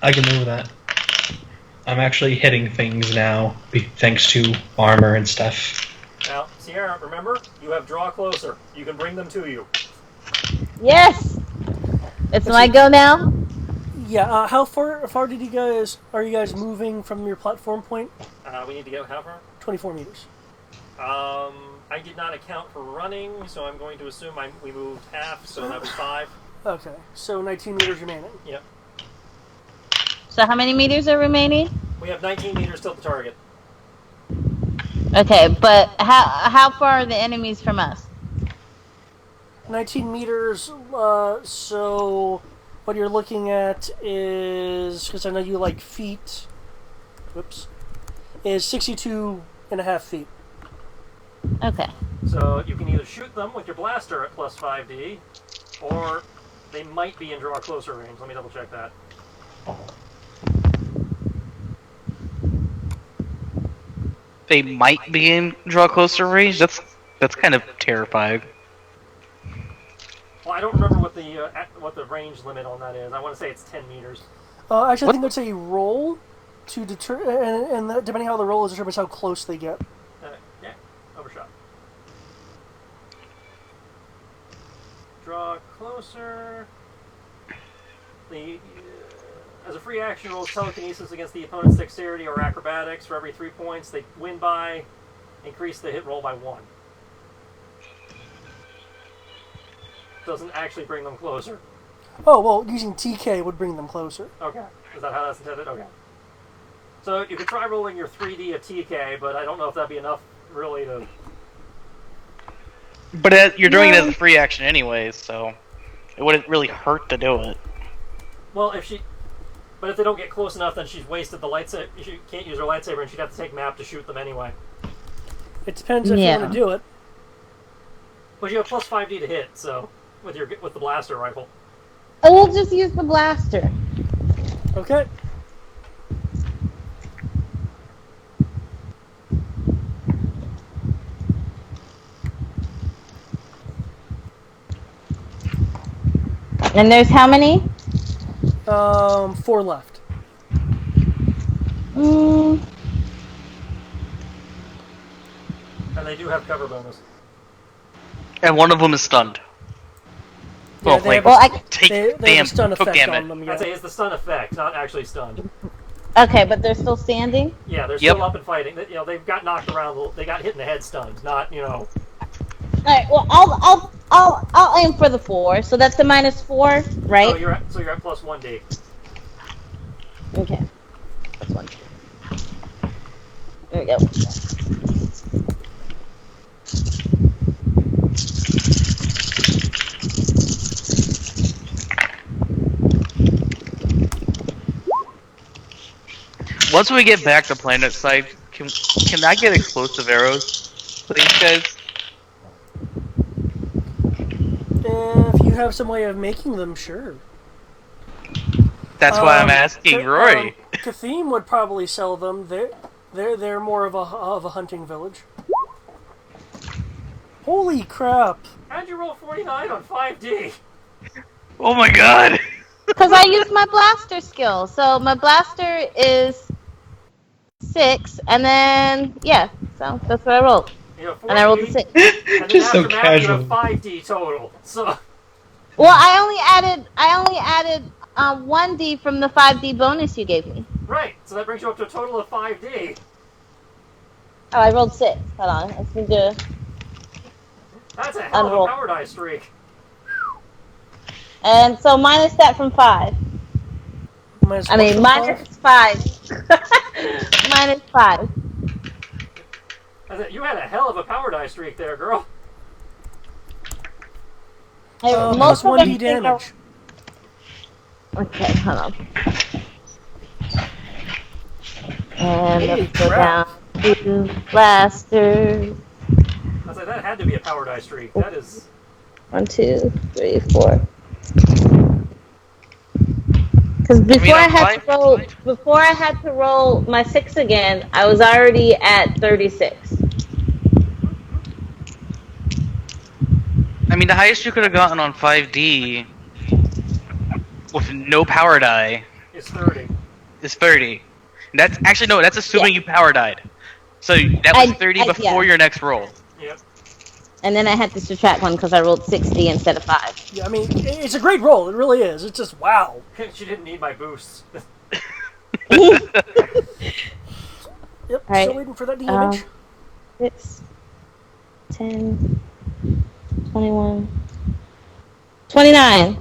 I can live with that. I'm actually hitting things now, thanks to armor and stuff. Now, Sierra, remember, you have draw closer. You can bring them to you. Yes! It's my go now? Yeah, how far are you guys moving from your platform point? We need to get how far? 24 meters. I did not account for running, so I'm going to assume we moved half, so that was 5. Okay, so 19 meters remaining. Yep. So how many meters are remaining? We have 19 meters till the target. Okay, but how far are the enemies from us? 19 meters, so what you're looking at is, because I know you like feet, whoops, is 62 and a half feet. Okay. So you can either shoot them with your blaster at plus 5d, or they might be in draw closer range. Let me double check that. They might be in draw closer range. That's kind of terrifying. Well, I don't remember what the range limit on that is. I want to say it's 10 meters. Actually, I think that's a roll to deter, and depending how the roll is, determines how close they get. Yeah, overshot. Draw closer. As a free action, rolls telekinesis against the opponent's dexterity or acrobatics. For every 3 points they win by, increase the hit roll by 1. Doesn't actually bring them closer. Oh, well, using TK would bring them closer. Okay. Is that how that's intended? Okay. So you could try rolling your 3D of TK, but I don't know if that'd be enough really to... But you're doing it as a free action anyways, so it wouldn't really hurt to do it. Well, if they don't get close enough, then she's wasted the lightsaber. She can't use her lightsaber, and she'd have to take map to shoot them anyway. It depends if you want to do it. But you have plus 5d to hit, so with the blaster rifle. Oh, we'll just use the blaster. Okay. And there's how many? 4 left. Mm, And they do have cover bonus. And one of them is stunned. Yeah, they have well, I, Take they have damn a stun took effect on damage. them. I'd Yeah. say it's the stun effect, not actually stunned. okay, but they're still standing? Yeah, they're Yep. still up and fighting. They've got knocked around. They got hit in the head stunned, not. Alright, well, I'll aim for the 4, so that's a -4, right? Oh, you're at plus 1d. Okay. That's 1. There we go. Once we get back to planet side, can I get explosive arrows, please, guys? If you have some way of making them, sure. That's why I'm asking Rory. Catheme would probably sell them. They're more of a hunting village. Holy crap! How'd you roll 49 on 5d? Oh my god! Because I used my blaster skill. So my blaster is 6, and then, yeah, so that's what I rolled. You have 4d, And I rolled a 6. and then Just so after math, you casual. have 5d total. So Well, I only added 1D from the 5D bonus you gave me. Right, so that brings you up to a total of 5D. Oh, I rolled 6. Hold on, let's do That's a hell of a unroll. power die streak. And so minus that from 5. Minus I what mean, from minus 5. Minus 5. You had a hell of a power die streak there, girl. Hey, Plus most of 1d everything damage. Okay, hold on. And Holy let's go crap. down to blasters. I was like, that had to be a power die streak. That is. 1, 2, 3, 4. Because mean, on five- before I had to roll my 6 again, I was already at 36. I mean, the highest you could have gotten on 5D with no power die It's 30. is 30. That's actually no. That's assuming Yeah. you power died. So that was 30 before yeah. your next roll. Yep. And then I had to subtract 1 because I rolled 60 instead of 5. Yeah, I mean, it's a great roll. It really is. It's just wow. She didn't need my boosts. Yep. Alright, Still waiting for that damage. 6, 10, 21, 29.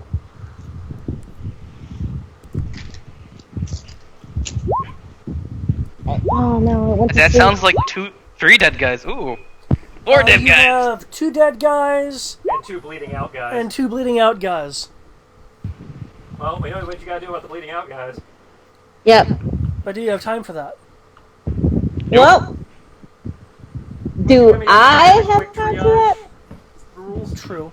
Oh no, it went to That sleep. sounds like 3 dead guys. Ooh, 4 dead You guys. have 2 dead guys And 2 bleeding out guys. and 2 bleeding out guys. Well, we know what you gotta do about the bleeding out guys. Yep. But do you have time for that? Well, do I mean, I quick have time for triage that? rules. True.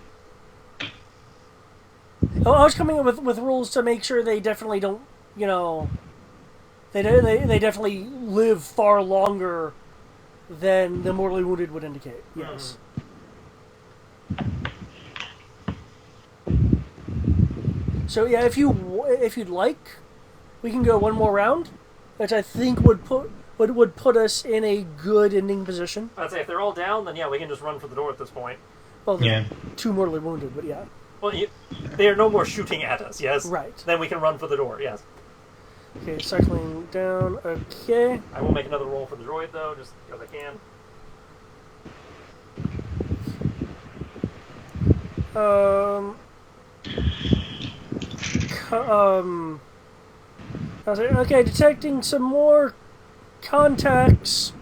Oh, I was coming up with rules to make sure they definitely don't, you know, they definitely live far longer than the mortally wounded would indicate. Yes. So yeah, if you'd like, we can go one more round, which I think would put us in a good ending position. I'd say if they're all down, then yeah, we can just run for the door at this point. Well, they're Yeah. 2 mortally wounded, but yeah. Well, they are no more shooting at us, yes? Right. Then we can run for the door, yes. Okay, cycling down. Okay. I will make another roll for the droid, though, just because I can. I was like, okay, detecting some more contacts.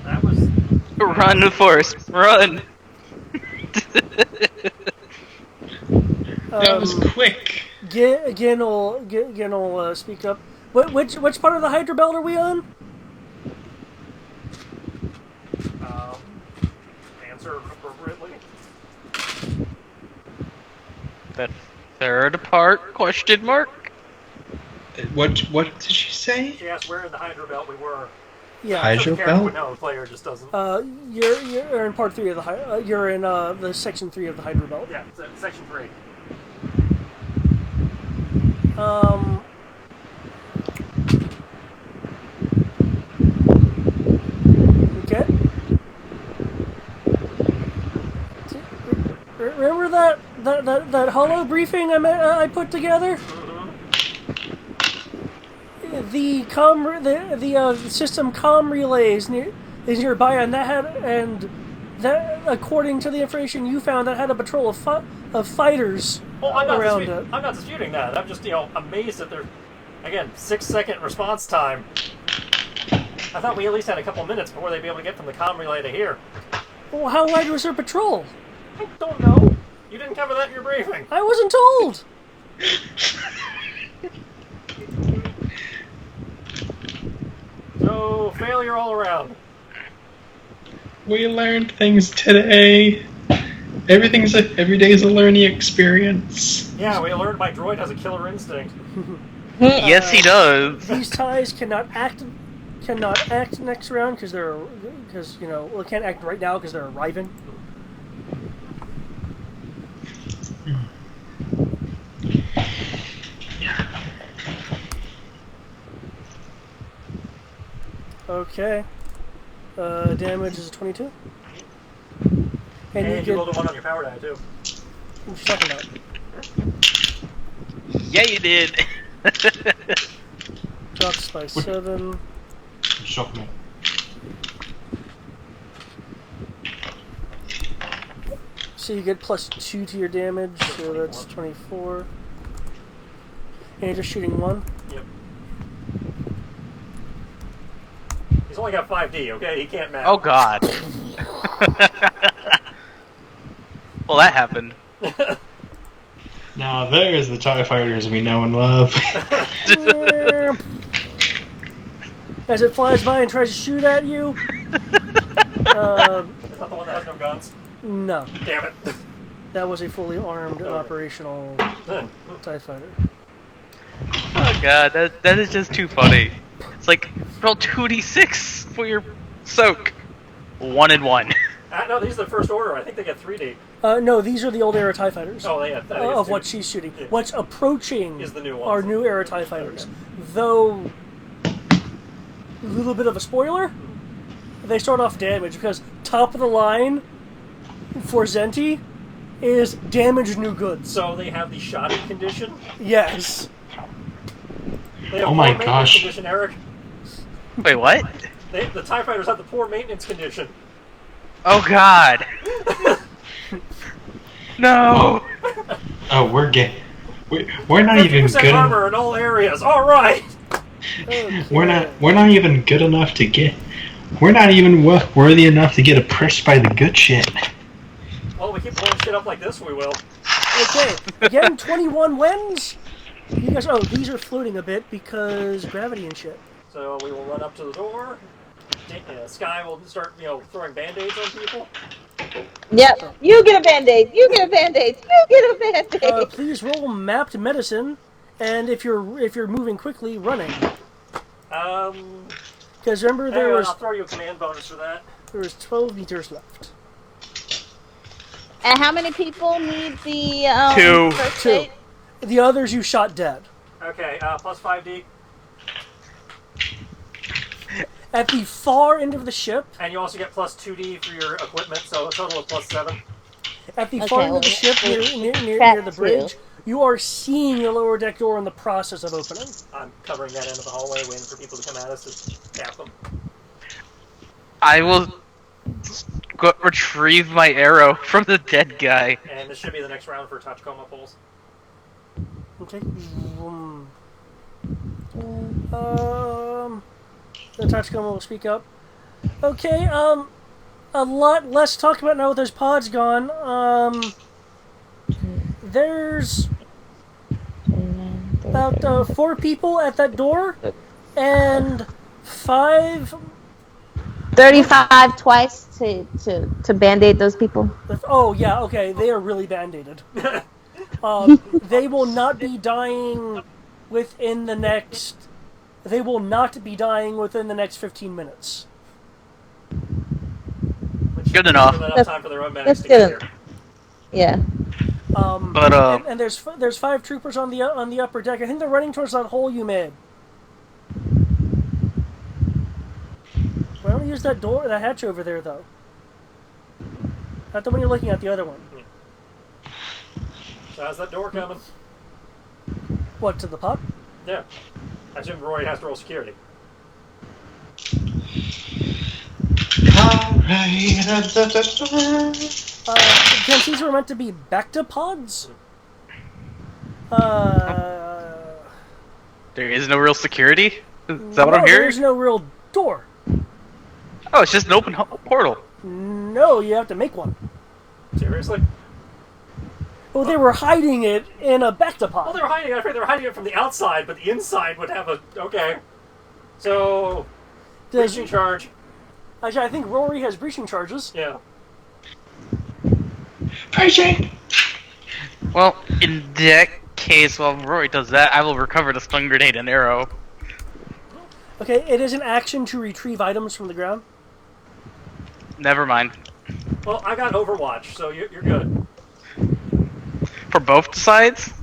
That was... Run, Forrest, run. That was quick. Again, will speak up. Which part of the Hydra Belt are we on? Answer appropriately. The third part? Question mark. What did she say? She asked where in the Hydra Belt we were. Yeah. Hydra So the character would Belt? know, the player just doesn't. You're in part 3 of the you're in the section 3 of the Hydra Belt. Yeah, section 3. Okay. Remember that holo briefing I put together? The system comm relay is nearby, and that according to the information you found, that had a patrol of fighters Oh, I'm around it. not disputing that. I'm just, amazed at their, again, 6-second response time. I thought we at least had a couple minutes before they'd be able to get from the comm relay to here. Well, how wide was their patrol? I don't know. You didn't cover that in your briefing. I wasn't told. So, failure all around. We learned things today. Every day is a learning experience. Yeah, we learned my droid has a killer instinct. Yes, he does. These ties cannot act next round because can't act right now because they're arriving. Okay. Damage is 22. And And you you rolled a get... 1 on your power die, too. What you talking about? Yeah, you did. Drops by 7. Shock me. So you get +2 to your damage, so that's 24. And you're just shooting 1? Yep. He's only got 5D, okay? He can't match. Oh god. Well, that happened. Now there's the TIE fighters we know and love. As it flies by and tries to shoot at you. It's not the one that has no guns. No. Damn it. That was a fully armed and operational TIE fighter. Oh god, that is just too funny. It's like, roll 2d6 for your soak. 1 and 1. No, these are the first order. I think they get 3D. No, these are the old era TIE fighters. Oh, they have Of what she's shooting. Yeah. What's approaching Is the new ones. are new era TIE fighters. Okay. Though, a little bit of a spoiler, they start off damaged because top of the line for Zenti is damaged new goods. So they have the shoddy condition. Yes. They have Oh my poor maintenance gosh. Condition, Eric. Wait, what? The TIE fighters have the poor maintenance condition. Oh god. No. Oh, we're gay. We're not even 50% good. armor in all areas. All right. Okay. We're not even good enough to get. We're not even worthy enough to get oppressed by the good shit. Well, we keep blowing shit up like this, we will. Okay, again, 21 wins. You guys, these are floating a bit because gravity and shit. So we will run up to the door. Sky will start, throwing band-aids on people. Yep. You get a band-aid. You get a band-aid. You get a band-aid. Please roll mapped medicine, and if you're moving quickly, running. Because remember I'll throw you a command bonus for that. there was 12 meters left. And how many people need the 2. first 2. aid? The others you shot dead. Okay, plus 5D. At the far end of the ship, And you also get plus 2D for your equipment, so a total of plus 7. at the Okay, far end well, of the ship near track the 2. bridge, you are seeing the lower deck door in the process of opening. I'm covering that end of the hallway, waiting for people to come at us to tap them. I will retrieve my arrow from the dead guy. And this should be the next round for Tachikoma pulls. Okay. The Tachikoma will speak up. Okay, a lot less talk about now with those pods gone. There's about 4 people at that door, and 5... 35 twice to band-aid those people. Oh, yeah, okay, they are really band-aided. They will not be dying within the next... They will not be dying within the next 15 minutes. Good enough. Give them enough time for their own medics That's to get good. here. Yeah. But And there's 5 troopers on the upper deck. I think they're running towards that hole you made. Why don't we use that door, that hatch over there, though? Not the one you're looking at, the other one. So how's that door coming? What, to the pod? Yeah. I assume Rory has to roll security. Because these were meant to be Bacta-pods? there is no real security? Is that what I'm hearing? There's no real door. Oh, it's just an open portal. No, you have to make one. Seriously? Well, they were hiding it in a Bacta-pod. Well, they were hiding it. I figured they were hiding it from the outside, but the inside would have a... Okay. So... breaching charge. Actually, I think Rory has breaching charges. Yeah. Breaching! Well, in that case, while Rory does that, I will recover the stun grenade and arrow. Okay, it is an action to retrieve items from the ground. Never mind. Well, I got Overwatch, so you're good. For both sides?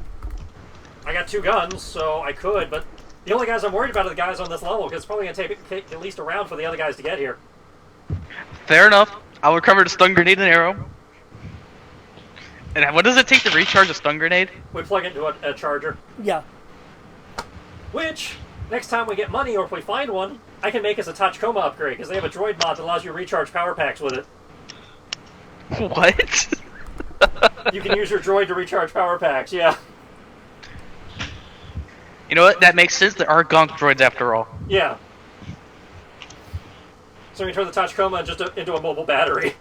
I got 2 guns, so I could, but the only guys I'm worried about are the guys on this level, because it's probably going to take at least a round for the other guys to get here. Fair enough. I'll recover the stun grenade and arrow. And what does it take to recharge a stun grenade? We plug it into a charger. Yeah. Which, next time we get money or if we find one, I can make us a Tachikoma upgrade, because they have a droid mod that allows you to recharge power packs with it. What? You can use your droid to recharge power packs, yeah. You know what? That makes sense. There are gonk droids after all. Yeah. So we can turn the Tachikoma into a mobile battery.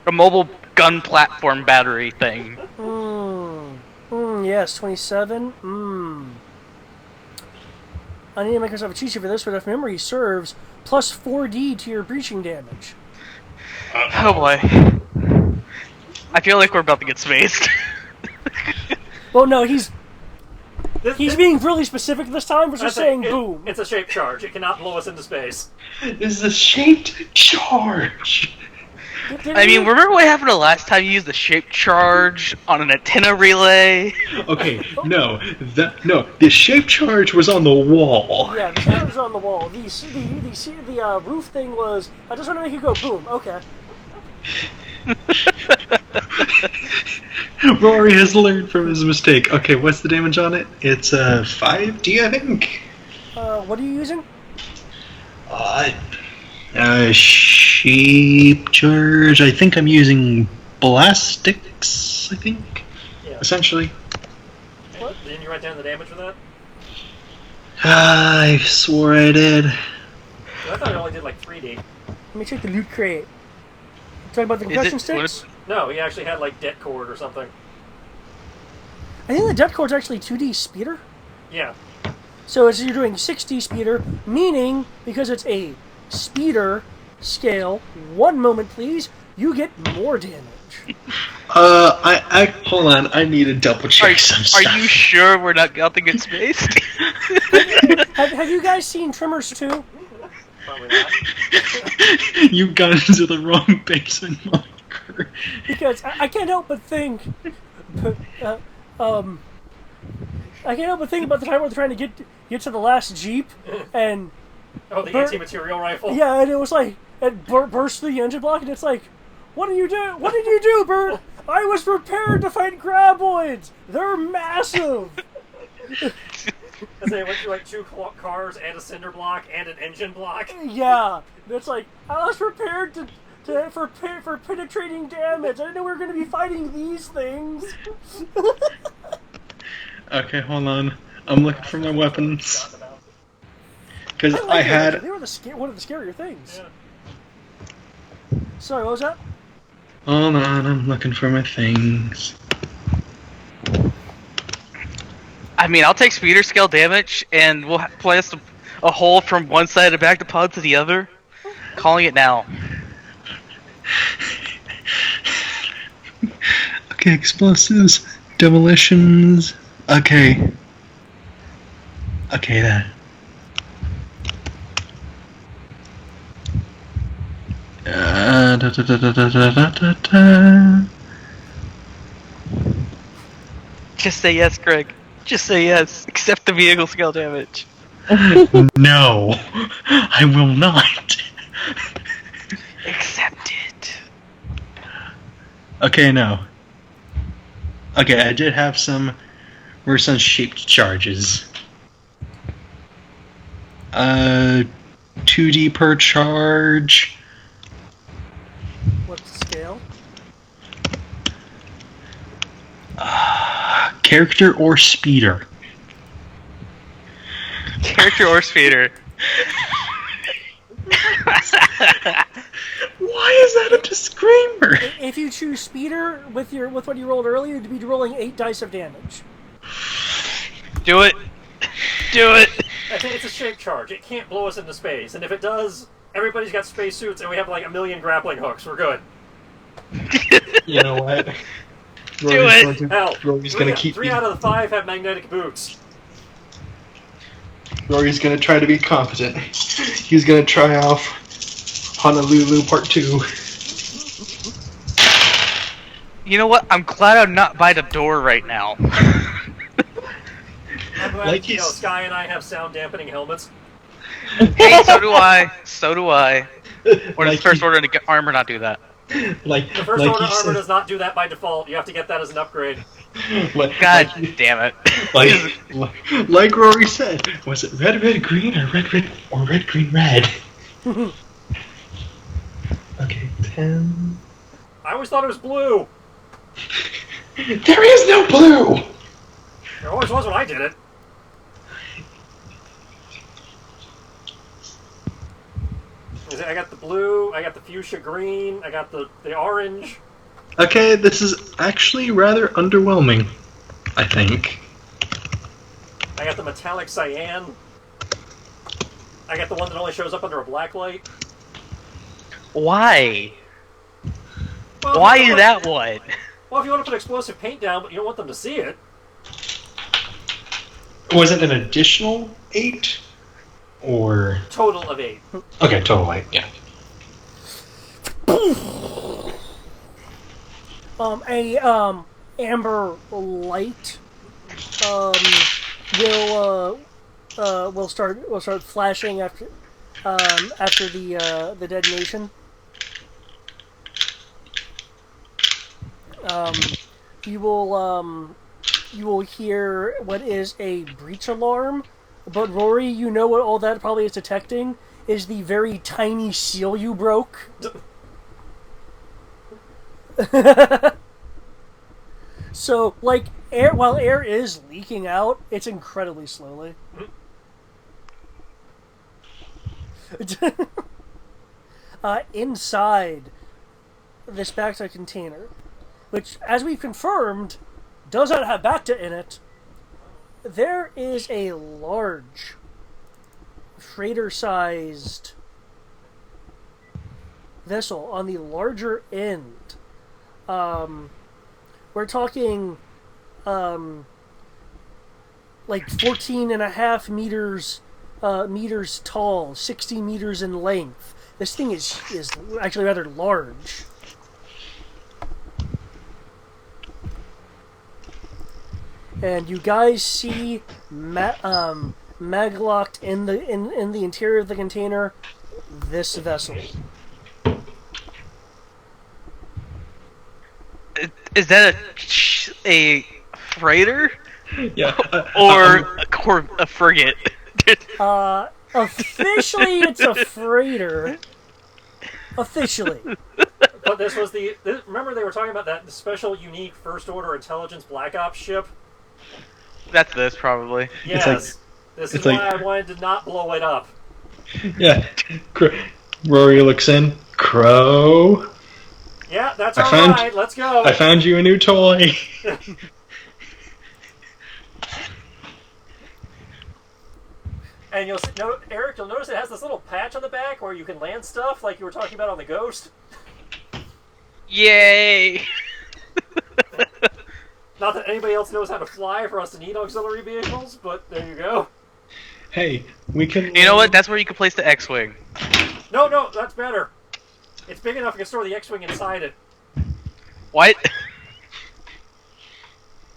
A mobile gun platform battery thing. Yes, 27. I need to make myself a cheat sheet for this, but if memory serves, plus 4D to your breaching damage. Oh boy. I feel like we're about to get spaced. Well, no, he's being really specific this time, but just saying boom. It's a shaped charge. It cannot blow us into space. This is a shaped charge. I mean, remember what happened the last time you used the shaped charge on an antenna relay? Okay, no, the shaped charge was on the wall. Yeah, the charge was on the wall. The roof thing was, I just want to make it go boom. Okay. Rory has learned from his mistake. Okay, what's the damage on it? It's 5D, I think. What are you using? Shape charge. I think I'm using Blastics, I think. Yeah. Essentially. What? Didn't you write down the damage for that? I swore I did. I thought it only did like 3D. Let me check the loot crate. Talking about the concussion sticks? No, he actually had like det cord or something. I think the det cord's actually 2D speeder. Yeah. So you're doing 6D speeder, meaning because it's a speeder scale, 1 moment please, you get more damage. I hold on. I need to double check some stuff. Are you sure we're not about to get spaced? have you guys seen Tremors 2? Probably not. You've gone into the wrong basement marker. Because I can't help but think, I can't help but think about the time where they're trying to get to the last Jeep, and Oh, the anti-material rifle? yeah, and it was like, it burst through the engine block, and it's like, what did you do, Bert? I was prepared to fight graboids! They're massive! Because they went through like 2 cars and a cinder block and an engine block. Yeah, it's like, I was prepared for penetrating damage. I didn't know we were going to be fighting these things. Okay, hold on. I'm looking for my weapons. Because I had... They were one of the scarier things. Yeah. Sorry, what was that? Hold on, I'm looking for my things. I mean, I'll take speeder scale damage, and we'll place a hole from one side of the back to pod to the other. Calling it now. Okay, explosives, demolitions. Okay. Okay, that. Da, da, da, da, da, da, da, da. Just say yes, Greg. Just say yes. Accept the vehicle scale damage. No, I will not. Accept it. Okay, no. Okay, I did have some versus shaped charges. 2D per charge. What's the scale? Character or speeder? Character or speeder. Why is that a disclaimer? If you choose speeder with what you rolled earlier, you'd be rolling 8 dice of damage. Do it. Do it. I think it's a shaped charge. It can't blow us into space. And if it does, everybody's got spacesuits and we have like 1 million grappling hooks. We're good. You know what? Do it. Hell, Rory's gonna keep 3 out of the 5 have magnetic boots. Rory's gonna try to be competent. He's gonna try off Honolulu Part 2. You know what? I'm glad I'm not by the door right now. I'm glad Like he's- Sky and I have sound dampening helmets. Hey, so do I. So do I. Or does Like First he- Order to get armor not do that? Like, The first like order you armor said, does not do that by default. You have to get that as an upgrade. God like, damn it. like Rory said, was it red, red, green, or red, green, red? Okay, 10. I always thought it was blue. There is no blue. There always was when I did it. I got the blue, I got the fuchsia green, I got the orange. Okay, this is actually rather underwhelming, I think. I got the metallic cyan. I got the one that only shows up under a black light. Why? Well, Why that one? Well, if you want to put explosive paint down, but you don't want them to see it. Was it an additional 8? Or... Total of 8. Okay, total 8, yeah. Amber light will start flashing after the detonation. You will hear what is a breach alarm, but Rory, you know what all that probably is detecting is the very tiny seal you broke. So, like, while air is leaking out, it's incredibly slowly. Inside this Bacta container, which, as we've confirmed, does not have Bacta in it, there is a large, freighter-sized vessel on the larger end. We're talking, like 14.5 meters tall, 60 meters in length. This thing is actually rather large. And you guys see maglocked in the interior of the container this vessel. Is that a freighter? Yeah. Or a frigate? Officially, it's a freighter. Officially. But this was remember they were talking about that special, unique First Order Intelligence Black Ops ship? That's this, probably. Yes. This is why I wanted to not blow it up. Yeah. Rory looks in. Crow. Yeah, that's alright. Let's go. I found you a new toy. And Eric, you'll notice it has this little patch on the back where you can land stuff, like you were talking about on the Ghost. Yay! Not that anybody else knows how to fly for us to need auxiliary vehicles, but there you go. Hey, we can... You know what? That's where you can place the X-Wing. No, that's better. It's big enough you can store the X-Wing inside it. What?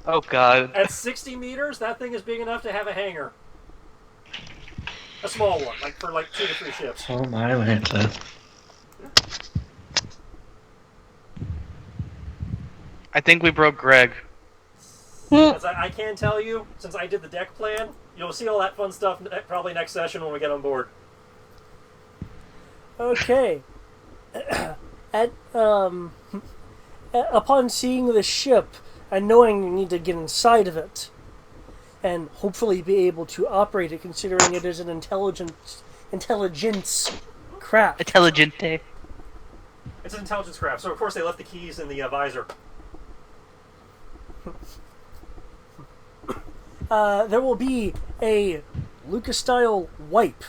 Oh god. At 60 meters, that thing is big enough to have a hangar. A small one, like for 2 to 3 ships. Oh my Lanta. I think we broke Greg. As I can tell you, since I did the deck plan, you'll see all that fun stuff probably next session when we get on board. Okay. Upon seeing the ship and knowing you need to get inside of it and hopefully be able to operate it, considering it is an intelligence craft. Intelligente. It's an intelligence craft, so of course they left the keys in the visor. There will be a Lucas-style wipe.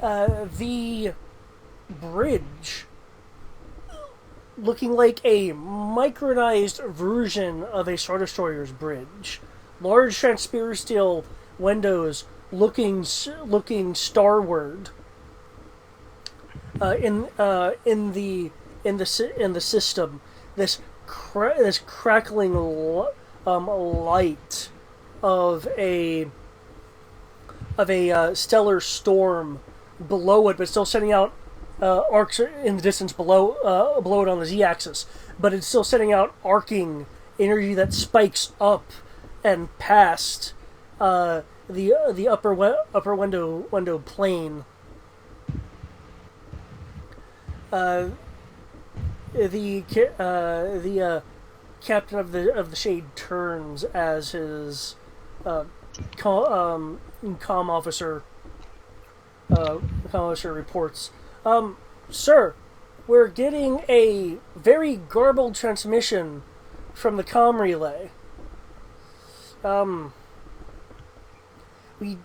The bridge, looking like a micronized version of a Star Destroyer's bridge. Large transparent steel windows looking starward. In the system, this crackling light of a stellar storm below it, but still sending out arcs in the distance below it on the z-axis, but it's still sending out arcing energy that spikes up and past the upper window plane. The captain of the Shade turns as his comm officer reports. Sir, we're getting a very garbled transmission from the comm relay. We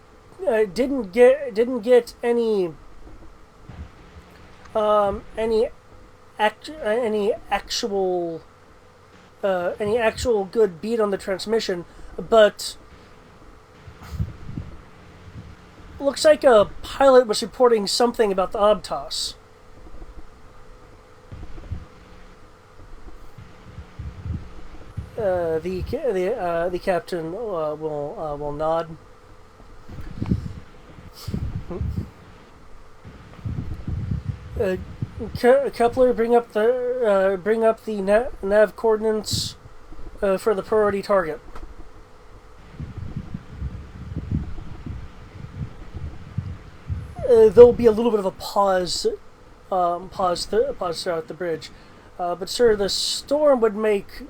didn't get any actual good beat on the transmission, but looks like a pilot was reporting something about the Obtos. The captain will nod. Kepler, bring up the nav coordinates for the priority target. There'll be a little bit of a pause throughout the bridge, but sir, the storm would make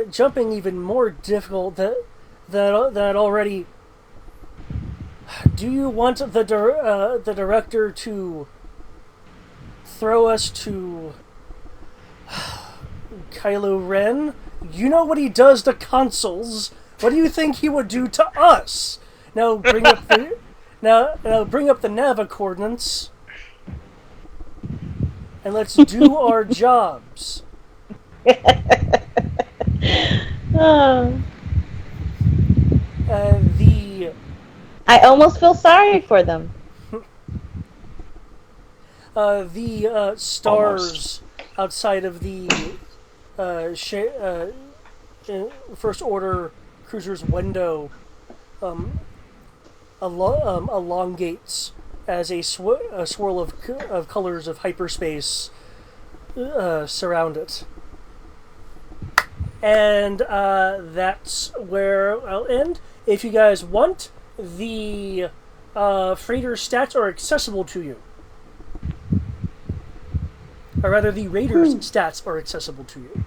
jumping even more difficult than already. Do you want the director to throw us to Kylo Ren? You know what he does to consuls. What do you think he would do to us? Now bring up the Nava coordinates, and let's do our jobs. I almost feel sorry for them. The stars outside of the First Order cruiser's window elongates as a swirl of colors of hyperspace surround it. And that's where I'll end. If you guys want, the freighter stats are accessible to you. Or rather, the Raiders' stats are accessible to you.